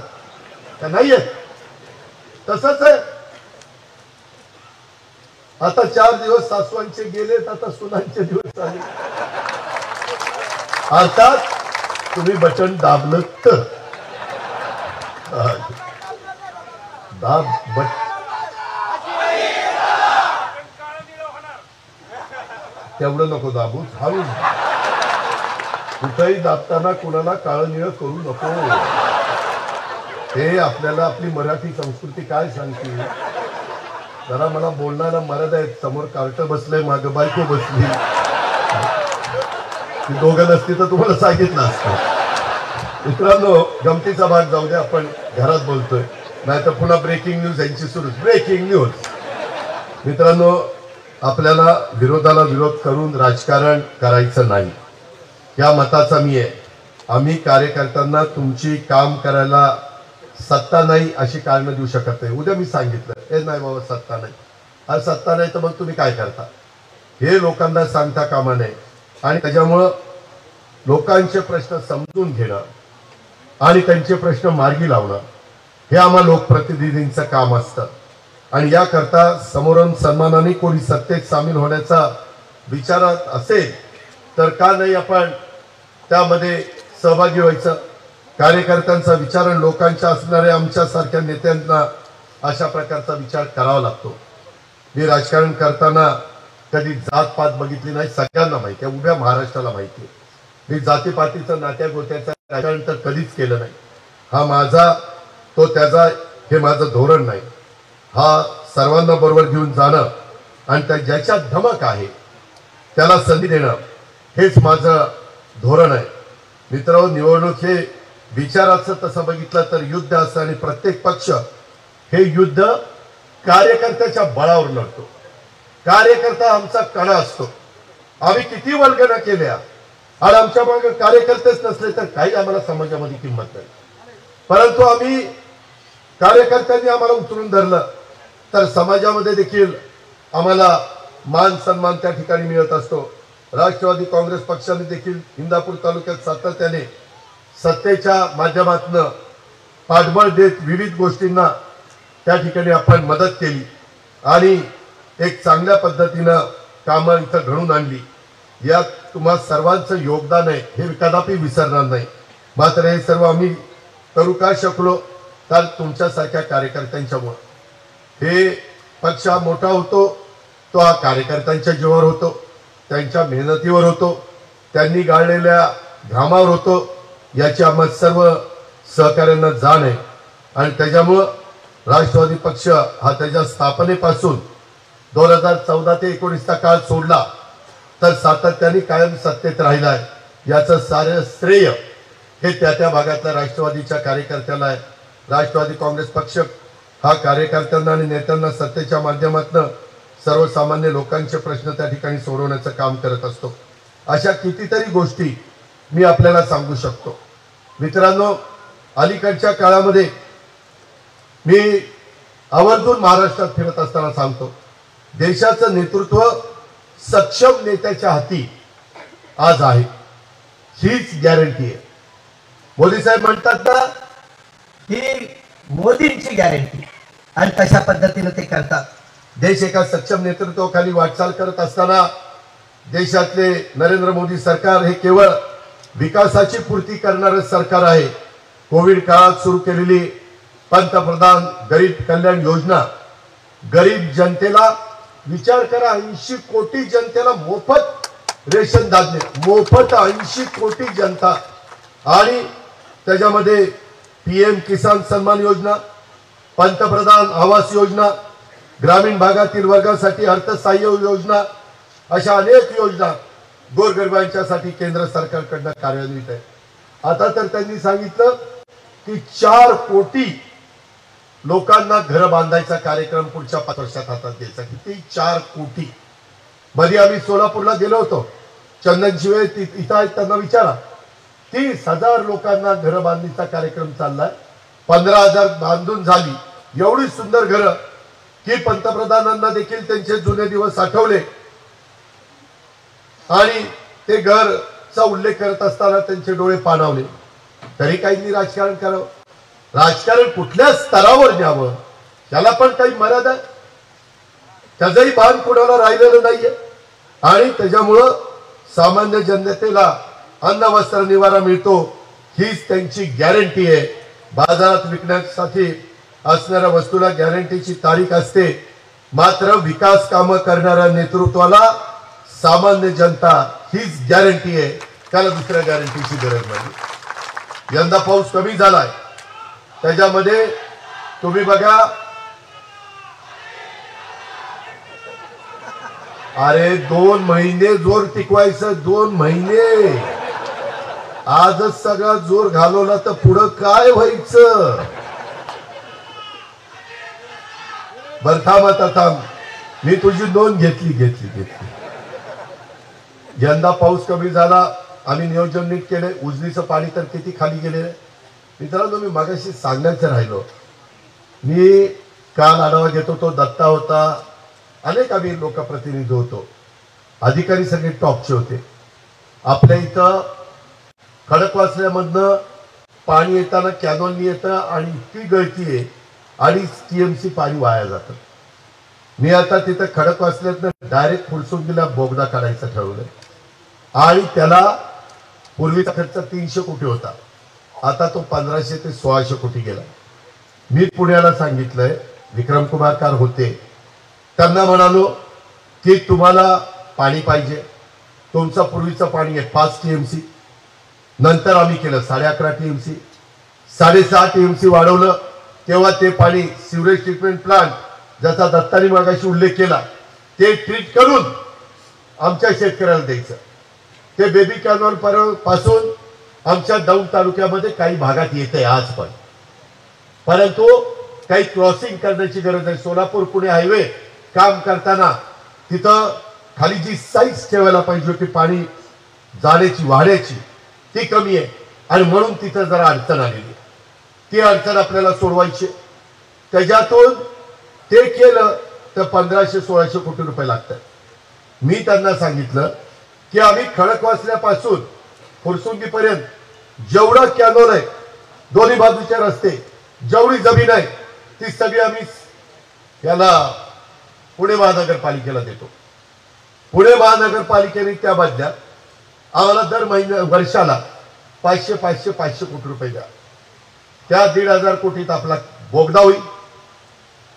का नाही येत? तसंच आहे. आता 4 दिवस सासूंचे गेलेत, आता सुनांचे दिवस आले. अर्थात तुम्ही बटन दाबलं तर दाब तेवढं नको दाबू, हळू. कुठेही दाबताना कुणाला काळं निळं करू नको. हे आपल्याला आपली मराठी संस्कृती काय सांगते. जरा मला बोलणारा मराठा आहेत, समोर कार्ट बसलंय, मागं बायको बसली. दोघं नसती तर तुम्हाला सांगितलं असतं. मित्रांनो, गमतीचा भाग जाऊ द्या, आपण घरात बोलतोय, नाही तर पुन्हा ब्रेकिंग न्यूज यांची सुरू. Breaking news. मित्रांनो, आपल्याला विरोधाला विरोध करून राजकारण करायचं नाही, या मताचा मी आहे. आम्ही कार्यकर्त्यांना तुमची काम करायला सत्ता नाही अशी कारणं देऊ शकत नाही. उद्या मी सांगितलं हे नाही बाबा सत्ता नाही, आज सत्ता नाही तर मग तुम्ही काय करता हे लोकांना सांगता कामा नये. आणि त्याच्यामुळं लोकांचे प्रश्न समजून घेणं आणि त्यांचे प्रश्न मार्गी लावणं हे आम्हा लोकप्रतिनिधींचं काम असतं. आणि याकरता समोरून सन्मानाने कोणी सत्तेत सामील होण्याचा विचारात असेल तर का नाही आपण त्यामध्ये सहभागी व्हायचं. कार्यकर्त्यांचा विचार आणि लोकांच्या असणाऱ्या आमच्यासारख्या नेत्यांना अशा प्रकारचा विचार करावा लागतो. मी राजकारण करताना कधी जातपात बघितली नाही, सगळ्यांना माहिती आहे, उभ्या महाराष्ट्राला माहिती आहे. मी जातीपातीचं नात्या गोत्याचं राजकारण तर कधीच केलं नाही. हा माझा तो त्याचा हे माझं धोरण नाही. हा सर्वांना बरोबर घेऊन जाणं आणि त्या ज्याच्यात धमक आहे त्याला संधी देणं हेच माझं धोरण आहे. मित्र, निवडणूक हे विचाराचं तसं बघितलं तर युद्ध असतं आणि प्रत्येक पक्ष हे युद्ध कार्यकर्त्याच्या बळावर लढतो. कार्यकर्ता आमचा कणा असतो. आम्ही किती वल्गना केल्या आणि आमच्या मागे कार्यकर्तेच नसले तर काही आम्हाला समाजामध्ये किंमत नाही. परंतु आम्ही कार्यकर्त्यांनी आम्हाला उचलून धरलं तर समाजामध्ये देखील आम्हाला मान सन्मान त्या ठिकाणी मिळत असतो. राष्ट्रवादी काँग्रेस पक्षाने देखील इंदापूर तालुक्यात सातत्याने सत्तेच्या माध्यमातून पाठबळ देत विविध गोष्टींना त्या ठिकाणी आपण मदत केली आणि एक चांगल्या पद्धतीनं कामं इथं घडून आणली. यात तुम्हा सर्वांचं योगदान आहे हे कदापि विसरणार नाही. मात्र हे सर्व आम्ही करू का शकलो तर तुमच्यासारख्या कार्यकर्त्यांच्यामुळे. हे पक्ष हा मोठा होतो तो हा कार्यकर्त्यांच्या जीवावर होतो, त्यांच्या मेहनतीवर होतो, त्यांनी गाळलेल्या घामावर होतो. याची आम्हा सर्व सहकार्यांना जाण आहे. आणि त्याच्यामुळं राष्ट्रवादी पक्ष हा त्याच्या स्थापनेपासून 2014 ते 19चा काळ सोडला तर सातत्याने कायम सत्तेत राहिला आहे. याचं सारे श्रेय हे त्या भागातल्या राष्ट्रवादीच्या कार्यकर्त्याला आहे. राष्ट्रवादी काँग्रेस पक्ष हा कार्यकर्त्यांना आणि नेत्यांना सत्तेच्या माध्यमातून सर्वसामान्य लोकांचे प्रश्न त्या ठिकाणी सोडवण्याचं काम करत असतो. अशा कितीतरी गोष्टी मी आपल्याला सांगू शकतो. मित्रांनो, अलीकडच्या काळामध्ये मी आवर्जून महाराष्ट्रात फिरत असताना सांगतो, देशाचं नेतृत्व सक्षम नेत्याच्या हाती आज आहे, हीच गॅरंटी आहे. मोदी साहेब म्हणतात ना ही मोदींची गॅरंटी आणि कशा पद्धतीने ते करतात. देश एका सक्षम नेतृत्वाखाली वाटचाल करत असताना देशातले नरेंद्र मोदी सरकार हे केवळ विकासाची पूर्ती करणारं सरकार आहे. कोविड काळात सुरू केलेली पंतप्रधान गरीब कल्याण योजना, गरीब जनतेला विचार करा, 80 कोटी जनतेला मोफत रेशन धान्य, मोफत 80 कोटी जनता. आणि त्याच्यामध्ये PM किसान सन्मान योजना, पंतप्रधान आवास योजना, ग्रामीण भागातील वर्गासाठी अर्थसहाय्य योजना, अशा अनेक योजना गोरगरिबांच्यासाठी केंद्र सरकारकडनं कार्यान्वित आहे. आता तर त्यांनी सांगितलं की 4 कोटी लोकांना घर बांधायचा कार्यक्रम पुढच्या 5 वर्षात हातात घ्यायचा. किती? 4 कोटी. मध्ये आम्ही सोलापूरला गेलो होतो. चंदन शिवे इथं आहेत, त्यांना विचारा. 30,000 लोकांना घर बांधणीचा कार्यक्रम चाललाय. 15,000 बांधून झाली. एवढी सुंदर घरं की पंतप्रधानांना देखील त्यांचे जुने दिवस आठवले आणि ते घरचा उल्लेख करत असताना त्यांचे डोळे पाणावले. तरी काहींनी राजकारण करावं. राजकारण कुठल्या स्तरावर न्यावं त्याला पण काही मर्यादा आहे. त्याचंही भान कोणाला राहिलेलं नाहीये. आणि त्याच्यामुळं सामान्य जनतेला अन्न वस्त्र निवारा मिळतो हीच त्यांची गॅरंटी आहे. बाजारात विकण्यासाठी असणाऱ्या वस्तूला गॅरंटीची तारीख असते, मात्र विकास कामं करणाऱ्या नेतृत्वाला सामान्य जनता हीच गॅरंटी आहे. त्याला दुसऱ्या गॅरंटीची गरज नाही. यंदा पाऊस कमी झालाय, त्याच्यामध्ये तुम्ही बघा, अरे 2 महिने जोर टिकवायचं, 2 महिने. आजच सगळा जोर घालवला तर पुढं काय व्हायचं. बर थांब, आता थांब, मी तुझी नोंद घेतली. यंदा पाऊस कमी झाला, आम्ही नियोजन नीट केले. उजनीचं पाणी तर किती खाली गेले. मित्रांनो, मी मागाशी सांगायचं राहिलो, मी काल आढावा घेतो, तो दत्ता होता, अनेक आम्ही लोकप्रतिनिधी होतो, अधिकारी सगळे टॉपचे होते. आपल्या इथं खडकवासल्यामधनं पाणी येताना कॅनॉलनी येतं आणि इतकी गळती आहे, 2.5 TMC पाणी वाया जातं. मी आता तिथं खडकवासल्यातनं डायरेक्ट फुरसुंगीला बोगदा काढायचं ठरवलंय आणि त्याला पूर्वीचा खर्च 300 कोटी होता, आता तो 1500 ते 1600 कोटी गेला. मी पुण्याला सांगितलंय, विक्रमकुमार कार होते, त्यांना म्हणालो की तुम्हाला पाणी पाहिजे, तुमचं पूर्वीचं पाणी आहे 5 TMC, नंतर आम्ही केलं 11.5 TMC, 6.5 TMC वाढवलं. तेव्हा ते पाणी सिवरेज ट्रीटमेंट प्लांट, ज्याचा दत्तानी मागाशी उल्लेख केला, ते ट्रीट करून आमच्या शेतकऱ्याला द्यायचं. ते बेबी कॅनॉल पासून आमच्या दौंड तालुक्यामध्ये काही भागात येते आज पण, परंतु काही क्रॉसिंग करण्याची गरज आहे. सोलापूर पुणे हायवे काम करताना तिथं खाली जी साईज ठेवायला पाहिजे होती पाणी जाण्याची वाढायची, ती कमी आहे आणि म्हणून तिथं जरा अडचण आलेली. ती अडचण आपल्याला सोडवायची. त्याच्यातून ते केलं तर 1500-1600 कोटी रुपये लागतात. मी त्यांना सांगितलं की आम्ही खडकवासल्यापासून फुरसुंगीपर्यंत जेवढा कॅनॉल आहे, दोन्ही बाजूचे रस्ते, जेवढी जमीन आहे, ती सगळी आम्ही याला पुणे महानगरपालिकेला देतो. पुणे महानगरपालिकेने त्या बदल्यात आम्हाला दर वर्षाला 500 कोटी रुपये द्या. त्या 1,500 कोटीत आपला बोगदा होईल,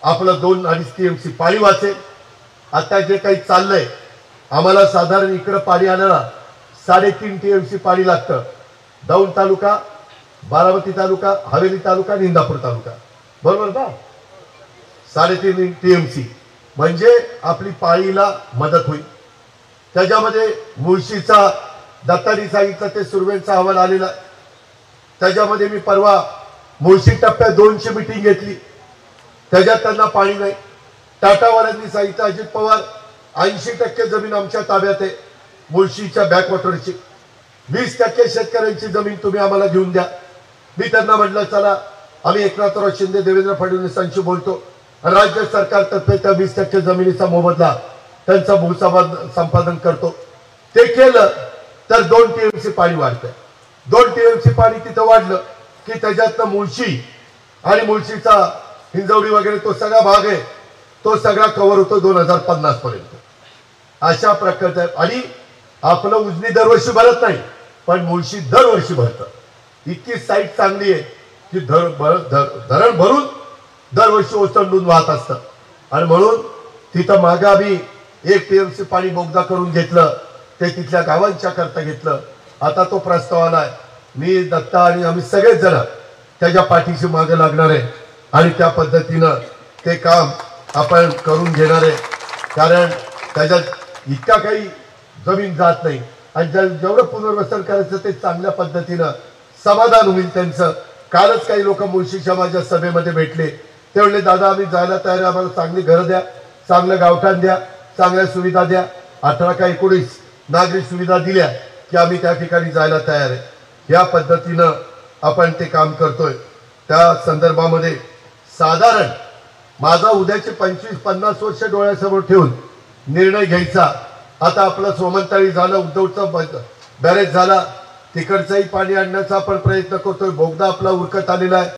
आपलं 2-2.5 TMC पाणी वाचेल. आता जे काही चाललंय, आम्हाला साधारण इकडं पाणी आणायला 3.5 TMC पाणी लागतं. दौंड तालुका, बारामती तालुका, हवेली तालुका, इंदापूर तालुका, बरोबर ना? 3.5 TMC म्हणजे आपली पाळीला मदत होईल. त्याच्यामध्ये मुळशीचा दत्तानी सांगितलं ते सुरवेंचा अहवाल आलेला. त्याच्यामध्ये मी परवा मुळशी टप्प्यात 200 मीटिंग घेतली, त्याच्यात त्यांना पाणी नाही. टाटावाल्यांनी सांगितलं, अजित पवार 80% जमीन आमच्या ताब्यात आहे मुळशीच्या बॅकवॉटरची, 20% शेतकऱ्यांची जमीन तुम्ही आम्हाला घेऊन द्या. मी त्यांना म्हटलं, चला आम्ही एकनाथराव शिंदे, देवेंद्र फडणवीसांशी बोलतो, राज्य सरकारतर्फे त्या 20% जमिनीचा मोबदला त्यांचा भूसंपादन करतो. ते केलं तर 2 TMC पाणी वाढतंय. 2 TMC पाणी तिथं वाढलं की त्याच्यातनं मुळशी आणि मुळशीचा हिंजवडी वगैरे तो सगळा भाग आहे, तो सगळा कव्हर होतो 2050 पर्यंत. अशा प्रकारचं. आणि आपलं उजनी दरवर्षी भरत नाही, पण मुळशी दरवर्षी भरतं. इतकी साईट चांगली आहे की धरण भरून दरवर्षी ओसंडून वाहत असतं. आणि म्हणून तिथं मागे आम्ही 1 TMC पाणी बोगदा करून घेतलं, ते तिथल्या गावांच्या करता घेतलं. आता तो प्रस्ताव आलाय, मी दत्ता आणि आम्ही सगळेच जण त्याच्या पाठीशी मागे लागणार आहे आणि त्या पद्धतीनं ते काम आपण करून घेणार आहे. कारण त्याच्यात इतका काही जमीन जात नाही आणि जेवढं पुनर्वसन करायचं ते चांगल्या पद्धतीनं समाधान होईल त्यांचं. कालच काही लोक मुळशीच्या माझ्या सभेमध्ये भेटले, ते म्हणले, दादा आम्ही जायला तयार आहे, आम्हाला चांगली घरं द्या, चांगलं गावठाण द्या, चांगल्या सुविधा द्या. 18 का 19 नागरिक सुविधा दिल्या की आम्ही त्या ठिकाणी जायला तयार आहे. या पद्धतीनं आपण ते काम करतोय. त्या संदर्भामध्ये साधारण माझा उद्याचे 25-50 वर्ष डोळ्यासमोर ठेवून निर्णय घ्यायचा. आता आपलं सोमंताळी झालं, उद्धवचा बॅरेज झाला, तिकडचंही पाणी आणण्याचा आपण प्रयत्न करतोय. बोगदा आपला उरकत आलेला आहे.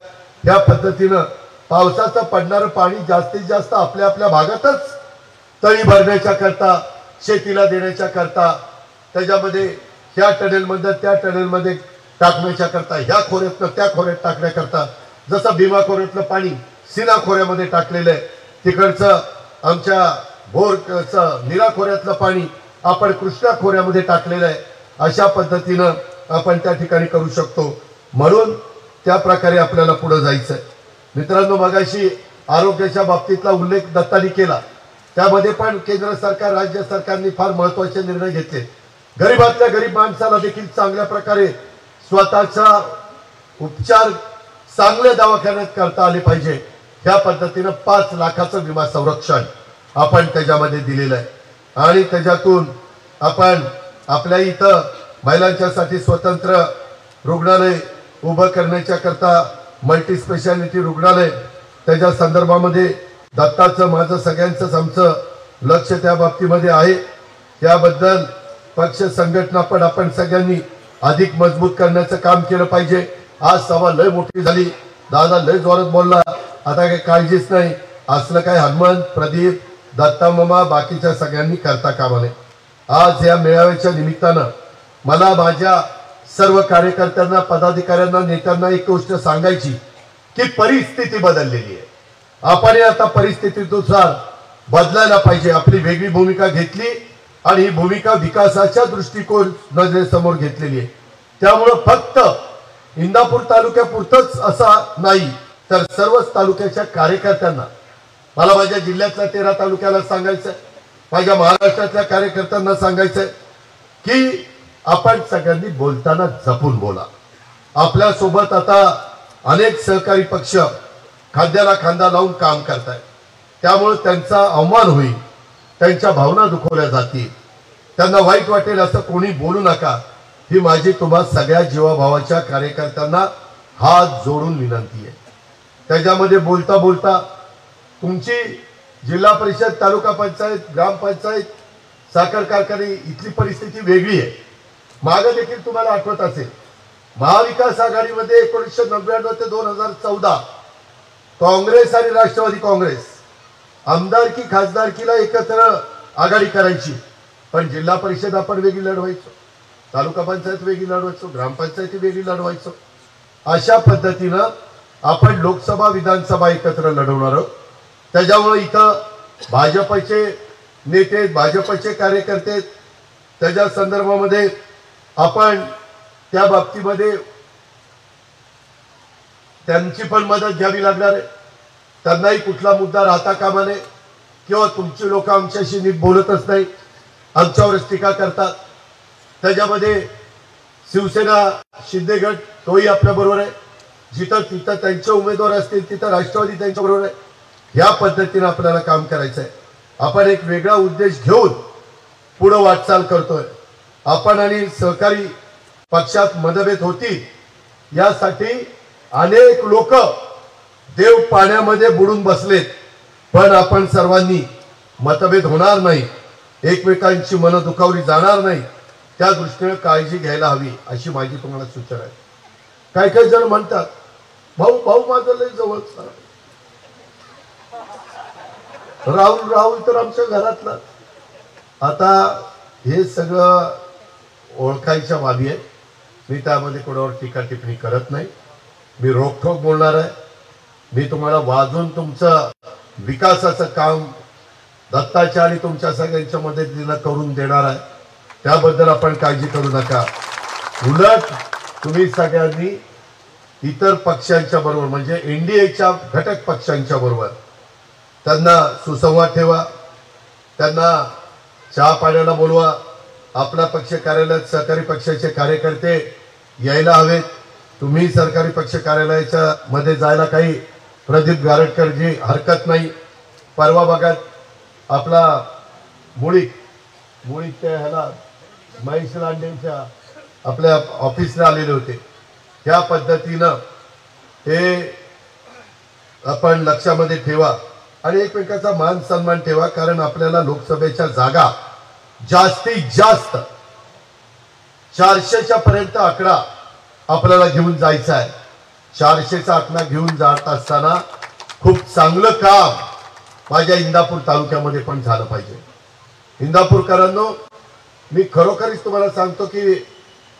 या पद्धतीनं पावसाचं पडणारं पाणी जास्तीत जास्त आपल्या आपल्या भागातच तळी भरण्याच्या करता, शेतीला देण्याच्या करता, त्याच्यामध्ये ह्या टनेलमध्ये त्या टनेलमध्ये टाकण्याच्या करता, ह्या खोऱ्यातनं त्या खोऱ्यात टाकण्याकरता, जसं भीमा खोऱ्यातलं पाणी सीना खोऱ्यामध्ये टाकलेलं आहे, तिकडचं आमच्या भोरचं नीरा खोऱ्यातलं पाणी आपण कृष्णा खोऱ्यामध्ये टाकलेलं आहे. अशा पद्धतीनं आपण त्या ठिकाणी करू शकतो. म्हणून त्या प्रकारे आपल्याला पुढे जायचं आहे. मित्रांनो, मगाशी आरोग्याच्या बाबतीतला उल्लेख दत्तानी केला, त्यामध्ये पण केंद्र सरकार, राज्य सरकारने फार महत्त्वाचे निर्णय घेतले. गरीबातल्या गरीब माणसाला देखील चांगल्या प्रकारे स्वतःचा उपचार चांगल्या दवाखान्यात करता आले पाहिजे. ह्या पद्धतीनं 5 लाखाचं विमा संरक्षण आपण त्याच्यामध्ये दिलेलं आहे. आणि त्याच्यातून आपण आपल्या इथं महिलांच्यासाठी स्वतंत्र रुग्णालय उभं करण्याच्या करता मल्टी स्पेशालिटी रुग्णालय त्याच्या संदर्भामध्ये दत्ताचं माझं सगळ्यांचंच आमचं लक्ष त्या बाबतीमध्ये आहे। त्याबद्दल पक्ष संघटना पण आपण सगळ्यांनी अधिक मजबूत करण्याचं काम केलं पाहिजे। आज सभा लय मोठी झाली, दादा लय जोरात बोलला, आता काही काळजीच नाही। असलं काय हनुमंत प्रदीप दत्ता मामा बाकीच्या सगळ्यांनी करता कामा नये। आज या मेळाव्याच्या निमित्तानं मला माझ्या सर्व कार्यकर्त्यांना पदाधिकाऱ्यांना नेत्यांना एक गोष्ट सांगायची की परिस्थिती बदललेली आहे। आपण आता परिस्थितीनुसार बदलायला पाहिजे। आपली वेगळी भूमिका घेतली आणि ही भूमिका विकासाच्या दृष्टिकोन नजरेसमोर घेतलेली आहे। त्यामुळे फक्त इंदापूर तालुक्यापुरतच असा नाही तर सर्वच तालुक्याच्या कार्यकर्त्यांना मला माझ्या जिल्ह्यातल्या 13 तालुक्याला सांगायचं, माझ्या महाराष्ट्रातल्या कार्यकर्त्यांना सांगायचंय की आपण सगळ्यांनी बोलताना जपून बोला। आपल्या सोबत आता अनेक सहकारी पक्ष खांद्याला खांदा लावून काम करतायत, त्यामुळे त्यांचा अवमान होईल, त्यांच्या भावना दुखवल्या जातील, त्यांना वाईट वाटेल असं कोणी बोलू नका, ही माझी तुम्हा सगळ्या जीवाभावाच्या कार्यकर्त्यांना हात जोडून विनंती आहे। त्याच्यामध्ये बोलता बोलता तुमची जिल्हा परिषद तालुका पंचायत ग्रामपंचायत साखर कारखाने इथली परिस्थिती वेगळी आहे। मागे देखील तुम्हाला आठवत असेल महाविकास आघाडीमध्ये 1999 ते 2014 काँग्रेस आणि राष्ट्रवादी काँग्रेस आमदारकी खासदारकीला एकत्र आघाडी करायची, पण जिल्हा परिषद आपण वेगळी लढवायचो, तालुका पंचायत वेगळी लढवायचो, ग्रामपंचायती वेगळी लढवायचो। अशा पद्धतीनं आपण लोकसभा विधानसभा एकत्र लढवणार आहोत। त्याच्यामुळे इथं भाजपचे नेते भाजपचे कार्यकर्ते त्याच्या संदर्भामध्ये आपण त्या बाबतीमध्ये त्यांची पण मदत घ्यावी लागणार आहे। त्यांनाही कुठला मुद्दा राहता कामा नये किंवा तुमची लोक आमच्याशी नीट बोलतच नाही, आमच्यावरच टीका करतात। त्याच्यामध्ये शिवसेना शिंदे गट तोही आपल्या बरोबर आहे, जिथं तिथं त्यांचे उमेदवार असतील तिथं राष्ट्रवादी त्यांच्या बरोबर आहे। या पद्धतीने आपल्याला काम करायचं आहे। आपण एक वेगळा उद्देश घेऊन पुढे वाटचाल करतोय। आपण आणि सहकारी पक्षात मतभेद होतील यासाठी अनेक लोक देव पाण्यामध्ये बुडून बसलेत, पण आपण सर्वांनी मतभेद होणार नाही, एकमेकांची मन दुखावली जाणार नाही, त्या दृष्टीने काळजी घ्यायला हवी अशी माझी तुम्हाला सूचना आहे। काही काही जण म्हणतात भाऊ भाऊ माझं लय जवळचा राहुल राहुल तर आमच्या घरातला। आता हे सगळं ओळखायच्या बाबी आहे, मी त्यामध्ये कोणावर टीका टिप्पणी करत नाही, मी रोखठोक बोलणार आहे। मी तुम्हाला वाजून तुमचं विकासाचं काम दत्ताच्या आणि तुमच्या सगळ्यांच्या मदतीनं करून देणार आहे, त्याबद्दल आपण काळजी करू नका। उलट तुम्ही सगळ्यांनी इतर पक्षांच्या बरोबर म्हणजे एनडीएच्या घटक पक्षांच्या बरोबर त्यांना सुसंवाद ठेवा, त्यांना चहा पाण्याला बोलवा। आपला पक्ष कार्यालयात सहकारी पक्षाचे कार्यकर्ते यायला हवेत। तुम्ही सरकारी पक्ष कार्यालयाच्या मध्ये जायला काही प्रदीप गारटकरजी हरकत नाही। परवा भागात आपला मुळीक त्या ह्याला महेश लांडेंच्या आपल्या ऑफिसला आलेले होते, त्या पद्धतीनं हे आपण लक्षामध्ये ठेवा आणि एकमेकाचा मान सन्मान ठेवा, कारण आपल्याला लोकसभेच्या जागा जास्तीत जास्त 400च्या पर्यंत आकडा आपल्याला घेऊन जायचा आहे। 400चा आकडा घेऊन जात असताना खूप चांगलं काम माझ्या इंदापूर तालुक्यामध्ये पण झालं पाहिजे। इंदापूरकरांनो, मी खरोखरीच तुम्हाला सांगतो की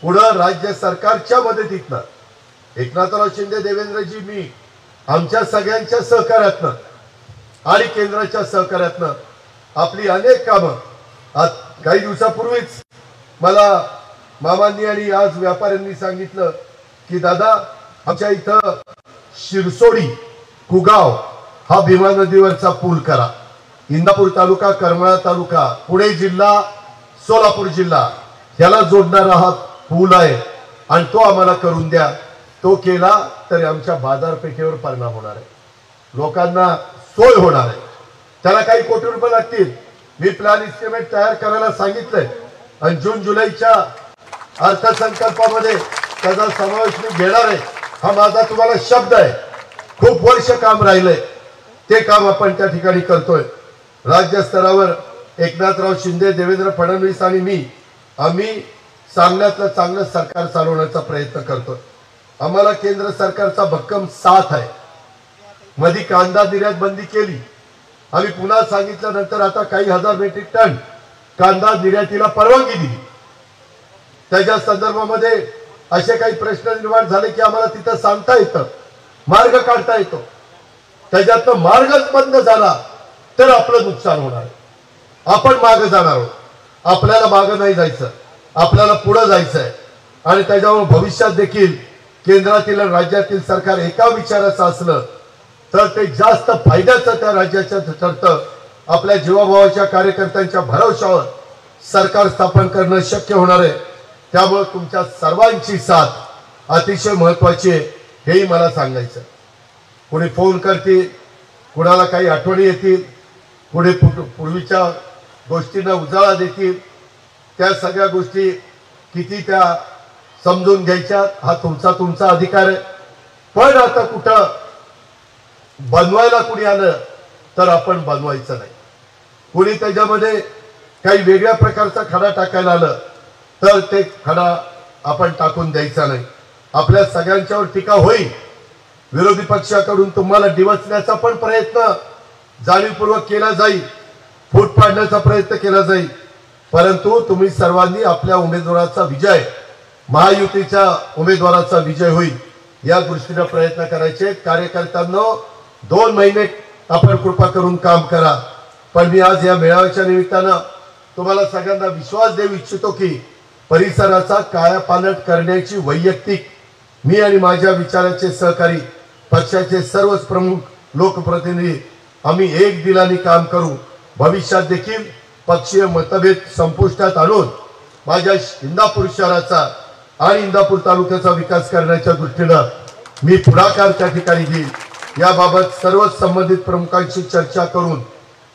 पुढं राज्य सरकारच्या मदतीतनं एकनाथराव शिंदे देवेंद्रजी मी आमच्या सगळ्यांच्या सहकार्यातनं आणि केंद्राच्या सहकार्यातनं आपली अनेक कामं काही दिवसापूर्वीच मला मामांनी आणि आज व्यापाऱ्यांनी सांगितलं की दादा आमच्या इथं शिरसोडी कुगाव हा भीमा नदीवरचा पूल करा। इंदापूर तालुका करमाळा तालुका पुणे जिल्हा सोलापूर जिल्हा याला जोडणारा हा पूल आहे आणि तो आम्हाला करून द्या। तो केला तरी आमच्या बाजारपेठेवर परिणाम होणार आहे, लोकांना सोय होणार आहे। त्याला काही कोटी रुपये लागतील, मी प्लॅन एस्टिमेट तयार करायला सांगितलंय आणि जून जुलैच्या अर्थसंकल्पामध्ये त्याचा समावेश मी घेणार आहे। हा माझा तुम्हाला शब्द आहे. खूप वर्ष काम राहिलंय, ते काम आपण त्या ठिकाणी करतोय. राज्य स्तरावर एकनाथराव शिंदे, देवेंद्र फडणवीस आणि आम्ही चांगल्यातलं चांगलं सरकार चालवण्याचा प्रयत्न करतोय. आम्हाला केंद्र सरकारचा भक्कम साथ आहे. मध्ये कांदा निर्यात बंदी केली, आम्ही पुन्हा सांगितल्यानंतर आता काही हजार मेट्रिक टन कांदा निर्यातीला परवानगी दिली. त्याच्या संदर्भामध्ये असे काही प्रश्न निर्माण झाले की आम्हाला तिथं सांगता येतं, मार्ग काढता येतो. त्याच्यातनं मार्गच बंद झाला तर आपलं नुकसान होणार. आपण मागे जाणार आहोत. आपल्याला मागे नाही जायचं, आपल्याला पुढे जायचं आहे. आणि त्याच्यामुळे भविष्यात देखील केंद्रातील आणि राज्यातील सरकार एका विचाराचं असलं तर ते जास्त फायद्याचं त्या राज्याच्या ठरतं. आपल्या जीवाभावाच्या कार्यकर्त्यांच्या भरवशावर सरकार स्थापन करणं शक्य होणार आहे. त्यामुळे तुमच्या सर्वांची साथ अतिशय महत्वाची आहे, हेही मला सांगायचं. कोणी फोन करतील, कुणाला काही आठवणी येतील, पुढे पूर्वीच्या गोष्टींना उजाळा देतील. त्या सगळ्या गोष्टी किती त्या समजून घ्यायच्या हा तुमचा अधिकार आहे. पण आता कुठं बनवायला कुणी आलं तर आपण बनवायचं नाही. कुणी त्याच्यामध्ये काही वेगळ्या प्रकारचा खडा टाकायला आलं तर ते खडा आपण टाकून द्यायचा नाही. आपल्या सगळ्यांच्यावर टीका होईल, विरोधी पक्षाकडून तुम्हाला डिवचण्याचा पण प्रयत्न जाणीवपूर्वक केला जाईल, फूट पाडण्याचा प्रयत्न केला जाईल. परंतु तुम्ही सर्वांनी आपल्या उमेदवाराचा विजय, महायुतीच्या उमेदवाराचा विजय होईल या दृष्टीने प्रयत्न करायचे. कार्यकर्त्यांनो 2 महिने आपण कृपा करून काम करा. पण मी आज या मेळाव्याच्या निमित्तानं तुम्हाला सगळ्यांना विश्वास देऊ इच्छितो की परिसराचा कायापालट करण्याची वैयक्तिक मी आणि माझ्या विचाराचे सहकारी पक्षाचे सर्वच प्रमुख लोकप्रतिनिधी आम्ही एक दिलाने काम करू. भविष्यात देखील पक्षीय मतभेद संपुष्टात आणून माझ्या इंदापूर शहराचा आणि इंदापूर तालुक्याचा विकास करण्याच्या दृष्टीनं मी पुढाकार त्या ठिकाणी घेईन. याबाबत सर्व संबंधित प्रमुखांशी चर्चा करून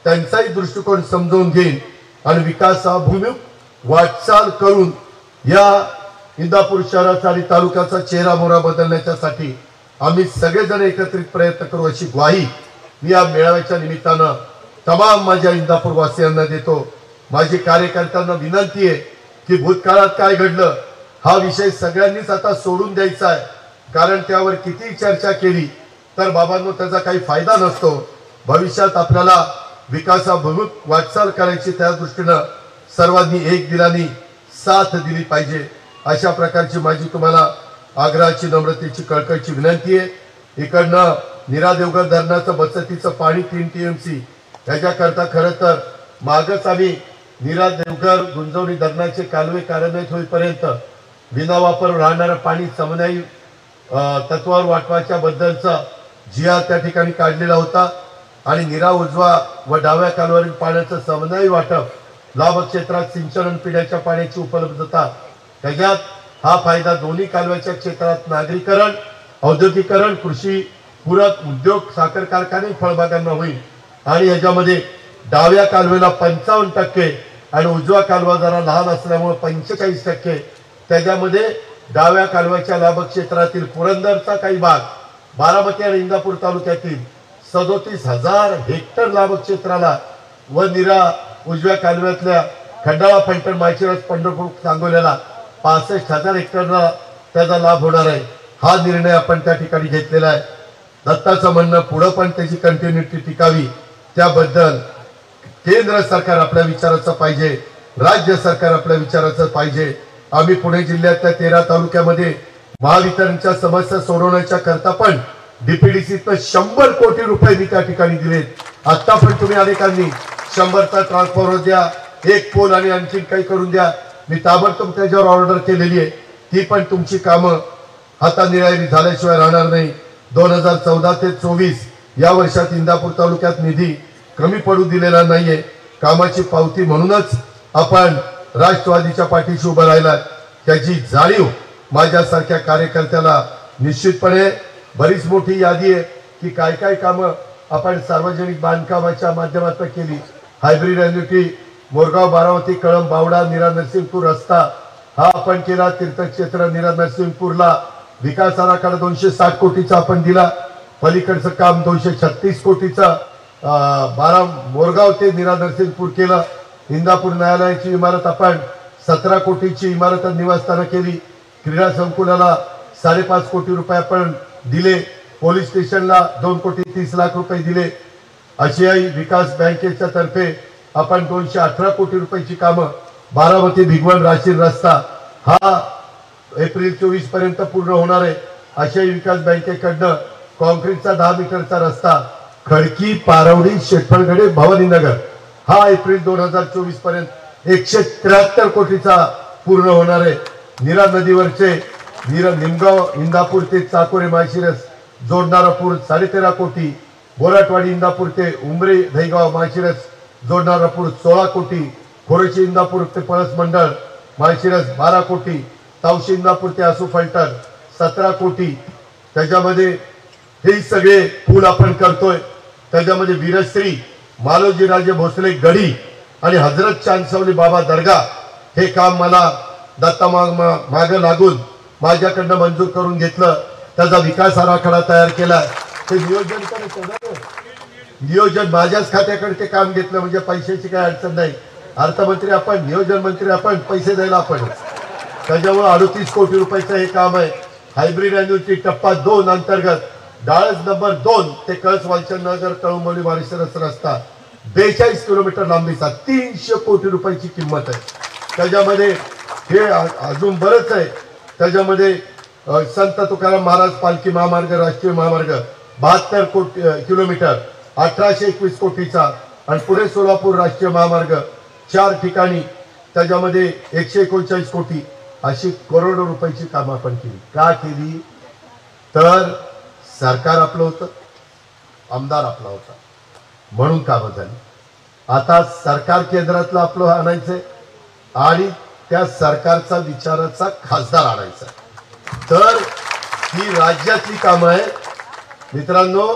त्यांचाही दृष्टिकोन समजून घेईन आणि विकासाभिमुख वाटचाल करून या इंदापूर शहराचा आणि तालुक्याचा चेहरा मोहरा बदलण्यासाठी आम्ही सगळेजण एकत्रित प्रयत्न करू अशी ग्वाही मी या मेळाव्याच्या निमित्तानं तमाम माझ्या इंदापूर वासियांना देतो. माझी कार्यकर्त्यांना विनंती आहे की भूतकाळात काय घडलं हा विषय सगळ्यांनीच आता सोडून द्यायचा आहे. कारण त्यावर किती चर्चा केली तर बाबांनो त्याचा काही फायदा नसतो. भविष्यात आपल्याला विकासाभिमुख वाटचाल करायची, त्या दृष्टीनं सर्वांनी एक दिलानी साथ दिली पाहिजे. अशा प्रकारची माझी तुम्हाला आग्रहाची, नम्रतेची, कळकळीची विनंती आहे. इकडनं नीरा देवघर धरणाचं बचतीचं पाणी 3 TMC याच्याकरता खरं तर मागच आम्ही नीरा देवघर गुंजवणी धरणाचे कालवे कार्यान्वित होईपर्यंत विनावापर राहणारं पाणी समन्वयी तत्वावर वाटवाच्या बद्दलचा जिया त्या ठिकाणी काढलेला होता. आणि नीरा उजवा व डाव्या कालव्यावरील पाण्याचं समन्वयी वाटप, लाभ क्षेत्रात सिंचन आणि पिण्याच्या पाण्याची उपलब्धता, त्याच्यात हा फायदा दोन्ही कालव्याच्या क्षेत्रात नागरीकरण, औद्योगिकरण, कृषी पूरक उद्योग, साखर कारखाने, फळबागांना होईल. आणि याच्यामध्ये डाव्या कालव्याला 55% आणि उजवा कालवा जरा लहान असल्यामुळे 45%. त्याच्यामध्ये डाव्या कालव्याच्या लाभ क्षेत्रातील पुरंदरचा काही भाग, बारामती आणि इंदापूर तालुक्यातील 37,000 हेक्टर लाभ क्षेत्राला व नीरा उजव्या कालव्यातल्या खंडाळा, फलटण, माळशिरस, पंढरपूर, सांगोल्याला 65,000 हेक्टरला त्याचा लाभ होणार आहे. हा निर्णय आपण त्या ठिकाणी घेतलेला आहे. दत्ताचं म्हणणं पुढे पण त्याची कंटिन्युटी टिकावी, त्याबद्दल केंद्र सरकार आपल्या विचाराचं पाहिजे, राज्य सरकार आपल्या विचाराचं पाहिजे. आम्ही पुणे जिल्ह्यातल्या 13 तालुक्यामध्ये महावितरणच्या समस्या सोडवण्याच्या करता पण डीपीडीसीतनं 100 कोटी रुपये मी त्या ठिकाणी दिलेत. आता पण तुम्ही अनेकांनी 100चा ट्रान्सफॉर्मर द्या, 1 पोल आणि आणखी काही करून द्या. मी ताबडतोब त्याच्यावर ऑर्डर केलेली आहे. ती पण तुमची कामं हातानिराळी झाल्याशिवाय राहणार नाही. 2014 ते 24 या वर्षात इंदापूर तालुक्यात निधी कमी पडू दिलेला नाहीये. कामाची पावती म्हणूनच आपण राष्ट्रवादीच्या पाठीशी उभं राहिला. त्याची जाणीव माझ्यासारख्या कार्यकर्त्याला निश्चितपणे बरीच मोठी यादी आहे की काय काय कामं आपण सार्वजनिक बांधकामाच्या माध्यमातून केली. हायब्रिड एन्युटी, मोरगाव, बारामती, कळंब, बावडा, नीरा नरसिंगपूर रस्ता हा आपण केला. तीर्थक्षेत्र नीरा नरसिंगपूरला विकास आराखडा 260 कोटीचा आपण दिला. पलीकडचं काम 236 कोटीचा 12 मोरगाव ते नीरा नरसिंगपूर केलं. इंदापूर न्यायालयाची इमारत आपण 17 कोटीची इमारत निवासस्थानं केली. क्रीडा संकुलाला 5.5 कोटी रुपये आपण दिले. पोलीस स्टेशनला 2 कोटी 30 लाख रुपये दिले. आशियाई विकास बँकेच्या तर्फे आपण 218 कोटी रुपयाची कामं. बारामती भिगवण राशीर रस्ता हा एप्रिल 24 पर्यंत पूर्ण होणार आहे. आशियाई विकास बँकेकडनं कॉन्क्रीटचा 10 मीटरचा रस्ता खडकी पारवडी शेटफळगडे भवानीनगर हा एप्रिल 2024 पर्यंत 173 कोटीचा पूर्ण होणार आहे. नीरा नदीवरचे निमगाव इंदापूर ते चाकोरे माळशिरस जोडणारा पूल 13.5 कोटी. बोराटवाडी इंदापूर ते उमरे दहीगाव माळशिरस जोडणारा पूल 16 कोटी. खोरेशी इंदापूर ते पळस मंडळ माळशिरस 12 कोटी. तावशी इंदापूर ते आसू फलटण 17 कोटी. त्याच्यामध्ये हे सगळे पूल आपण करतोय. त्याच्यामध्ये वीरश्री मालोजी राजे भोसले गडी आणि हजरत चांदसवली बाबा दर्गा हे काम मला दत्ता मागे लागून माझ्याकडनं मंजूर करून घेतलं. त्याचा विकास आराखडा तयार केला. ते नियोजन माझ्याच खात्याकडे ते काम घेतलं म्हणजे पैशाची काही अडचण नाही. अर्थमंत्री आपण, नियोजन मंत्री आपण, पैसे द्यायला आपण. त्याच्यामुळे 38 कोटी रुपयाचं हे काम आहे. हायब्रिड अॅन्युटी टप्पा 2 अंतर्गत डाळस नंबर 2 ते कळस वालचंदनगर कळंबोली माळशिरस रस्ता 42 किलोमीटर लांबीचा 300 कोटी रुपयाची किंमत आहे. त्याच्यामध्ये हे अजून बरंच आहे. त्याच्यामध्ये संत तुकाराम महाराज पालखी महामार्ग राष्ट्रीय महामार्ग 72 किलोमीटर 1821 कोटीचा. आणि पुणे सोलापूर राष्ट्रीय महामार्ग 4 ठिकाणी त्याच्यामध्ये 139 कोटी. अशी करोडो रुपयाची कामं आपण केली. का केली तर सरकार आपलं होतं, आमदार आपला होता म्हणून कामं झाली. आता सरकार केंद्रातलं आपलं आणायचंय आणि त्या सरकारचा विचाराचा खासदार आणायचा. तर ही राज्यातली कामं आहे मित्रांनो.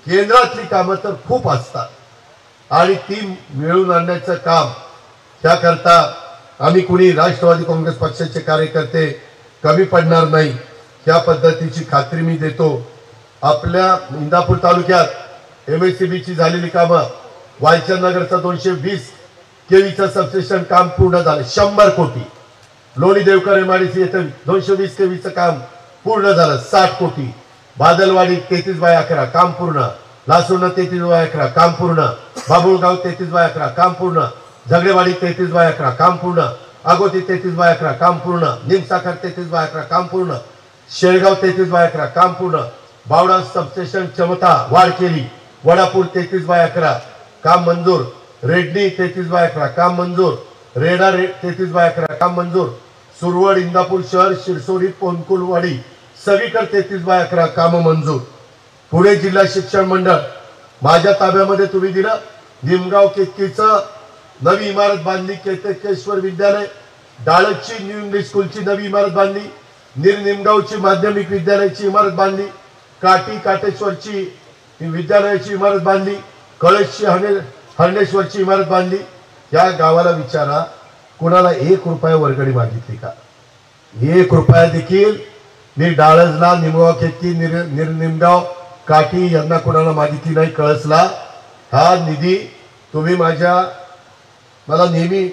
केंद्रातली कामं तर खूप असतात आणि ती मिळवून आणण्याचं काम त्याकरता आम्ही कुणी राष्ट्रवादी काँग्रेस पक्षाचे कार्यकर्ते कमी पडणार नाही त्या पद्धतीची खात्री मी देतो. आपल्या इंदापूर तालुक्यात MSCBची झालेली कामं वालचंदनगरचा 220 केवीचं सबस्टेशन काम पूर्ण झालं 100 कोटी. लोणी देवकर MIDC येथे 220 केवीचं काम पूर्ण झालं 60 कोटी. बादलवाडी 33/11 काम पूर्ण. लासूर्ण 33/11 काम पूर्ण. बाबुळगाव 33/11 काम पूर्ण. झगडेवाडी 33/11 काम पूर्ण. आगोती 33/11 काम पूर्ण. निमसाखर 33/11 काम पूर्ण. शेळगाव 33/11 काम पूर्ण. बावडा सबस्टेशन क्षमता वाढ केली. वडापूर 33/11 काम मंजूर. रेडणी 33/11 काम मंजूर. रेडा 33/11 काम मंजूर. सुरवड इंदापूर शहर शिरसोडी पोनकुलवाडी सगळीकडे 33/11 काम मंजूर. पुणे जिल्हा शिक्षण मंडळ माझ्या ताब्यामध्ये तुम्ही दिलं. निमगाव केतकीचं नवी इमारत बांधली. केतकेश्वर विद्यालय डाळची न्यू इंग्लिश स्कूलची नवी इमारत बांधली. निमगावची माध्यमिक विद्यालयाची इमारत बांधली. काटेश्वरची विद्यालयाची इमारत बांधली. कळशची हरणेश्वरची इमारत बांधली. या गावाला विचारा कुणाला 1 रुपया वर्गणी मागितली का? 1 रुपया देखील मी डाळजला निमगाव केतकी निमगाव काठी यांना कुणाला मागितली नाही. कळसला हा निधी तुम्ही मला नेहमी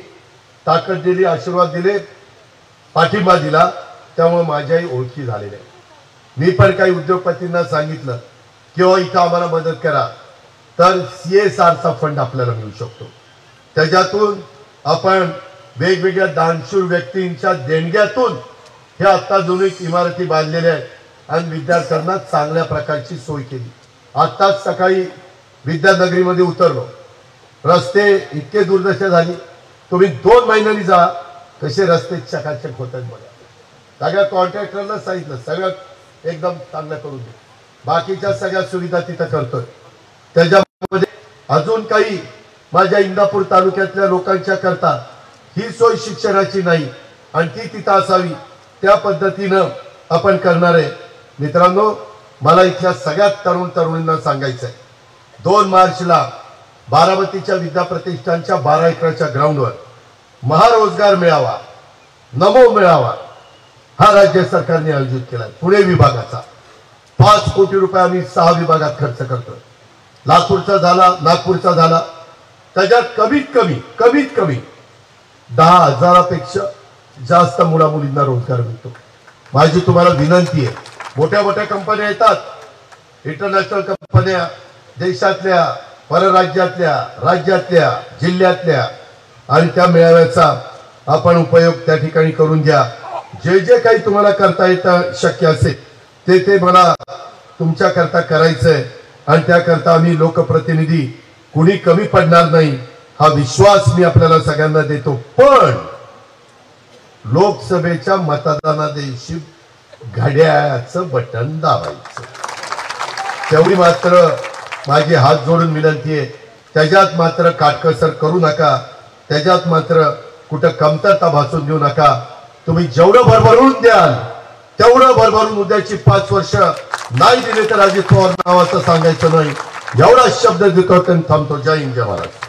ताकद दिली, आशीर्वाद दिले, पाठिंबा दिला. त्यामुळे माझ्याही ओळखी झालेल्या. मी पण काही उद्योगपतींना सांगितलं किंवा इथं आम्हाला मदत करा तर CSRचा फंड आपल्याला मिळू शकतो. त्याच्यातून आपण वेगवेगळ्या दानशूर व्यक्तींच्या देणग्यातून ह्या आता जुनी इमारती बांधलेल्या आहेत आणि विद्यार्थ्यांना चांगल्या प्रकारची सोय केली. आताच सकाळी विद्यानगरीमध्ये उतरलो. रस्ते इतके दुर्दशा झाली. तुम्ही 2 महिन्यांनी जा कसे रस्ते चकाचक होतात बघा. सगळ्या कॉन्ट्रॅक्टरला सांगितलं सगळं एकदम चांगलं करून दे. बाकीच्या सगळ्या सुविधा तिथं करतोय. त्याच्यामध्ये अजून काही माझ्या इंदापूर तालुक्यातल्या लोकांच्या करता ही सोय शिक्षणाची नाही आणि ती तिथं असावी त्या पद्धतीनं आपण करणार आहे. मित्रांनो मला इथल्या सगळ्यात तरुणींना सांगायचं आहे 2 मार्चला बारामतीच्या विद्या प्रतिष्ठानच्या 12 एकराच्या ग्राउंडवर महारोजगार मेळावा, नमो मेळावा हा राज्य सरकारने आयोजित केला. पुणे विभागाचा 5 कोटी रुपये आम्ही 6 विभागात खर्च करतो. लातूरचा झाला, नागपूरचा झाला. त्याच्यात कमीत कमी 10,000पेक्षा जास्त मुला मुलींना रोजगार मिळतो. माझी तुम्हाला विनंती आहे, मोठ्या कंपन्या येतात, इंटरनॅशनल कंपन्या, देशातल्या, परराज्यातल्या, राज्यातल्या, जिल्ह्यातल्या, आणि त्या मेळाव्याचा आपण उपयोग त्या ठिकाणी करून घ्या. जे काही तुम्हाला करता येतं शक्य असेल ते मला तुमच्या करता करायचंय, आणि त्याकरता आम्ही लोकप्रतिनिधी कुणी कमी पडणार नाही हा विश्वास मी आपल्याला सगळ्यांना देतो. पण लोकसभेच्या मतदाना दिवशी घड्याळाचं बटन दाबायचं, तेवढी मात्र माझी हात जोडून विनंती आहे. त्याच्यात मात्र काटकसर करू नका, त्याच्यात मात्र कुठं कमतरता भासून देऊ नका. तुम्ही जेवढं भरभरून द्याल तेवढं भरभरून उद्याची 5 वर्ष नाही दिले तर अजित पवार नावाचं सांगायचं नाही. एवढा शब्द देतो आणि थांबतो. जय हिंद, जय महाराष्ट्र.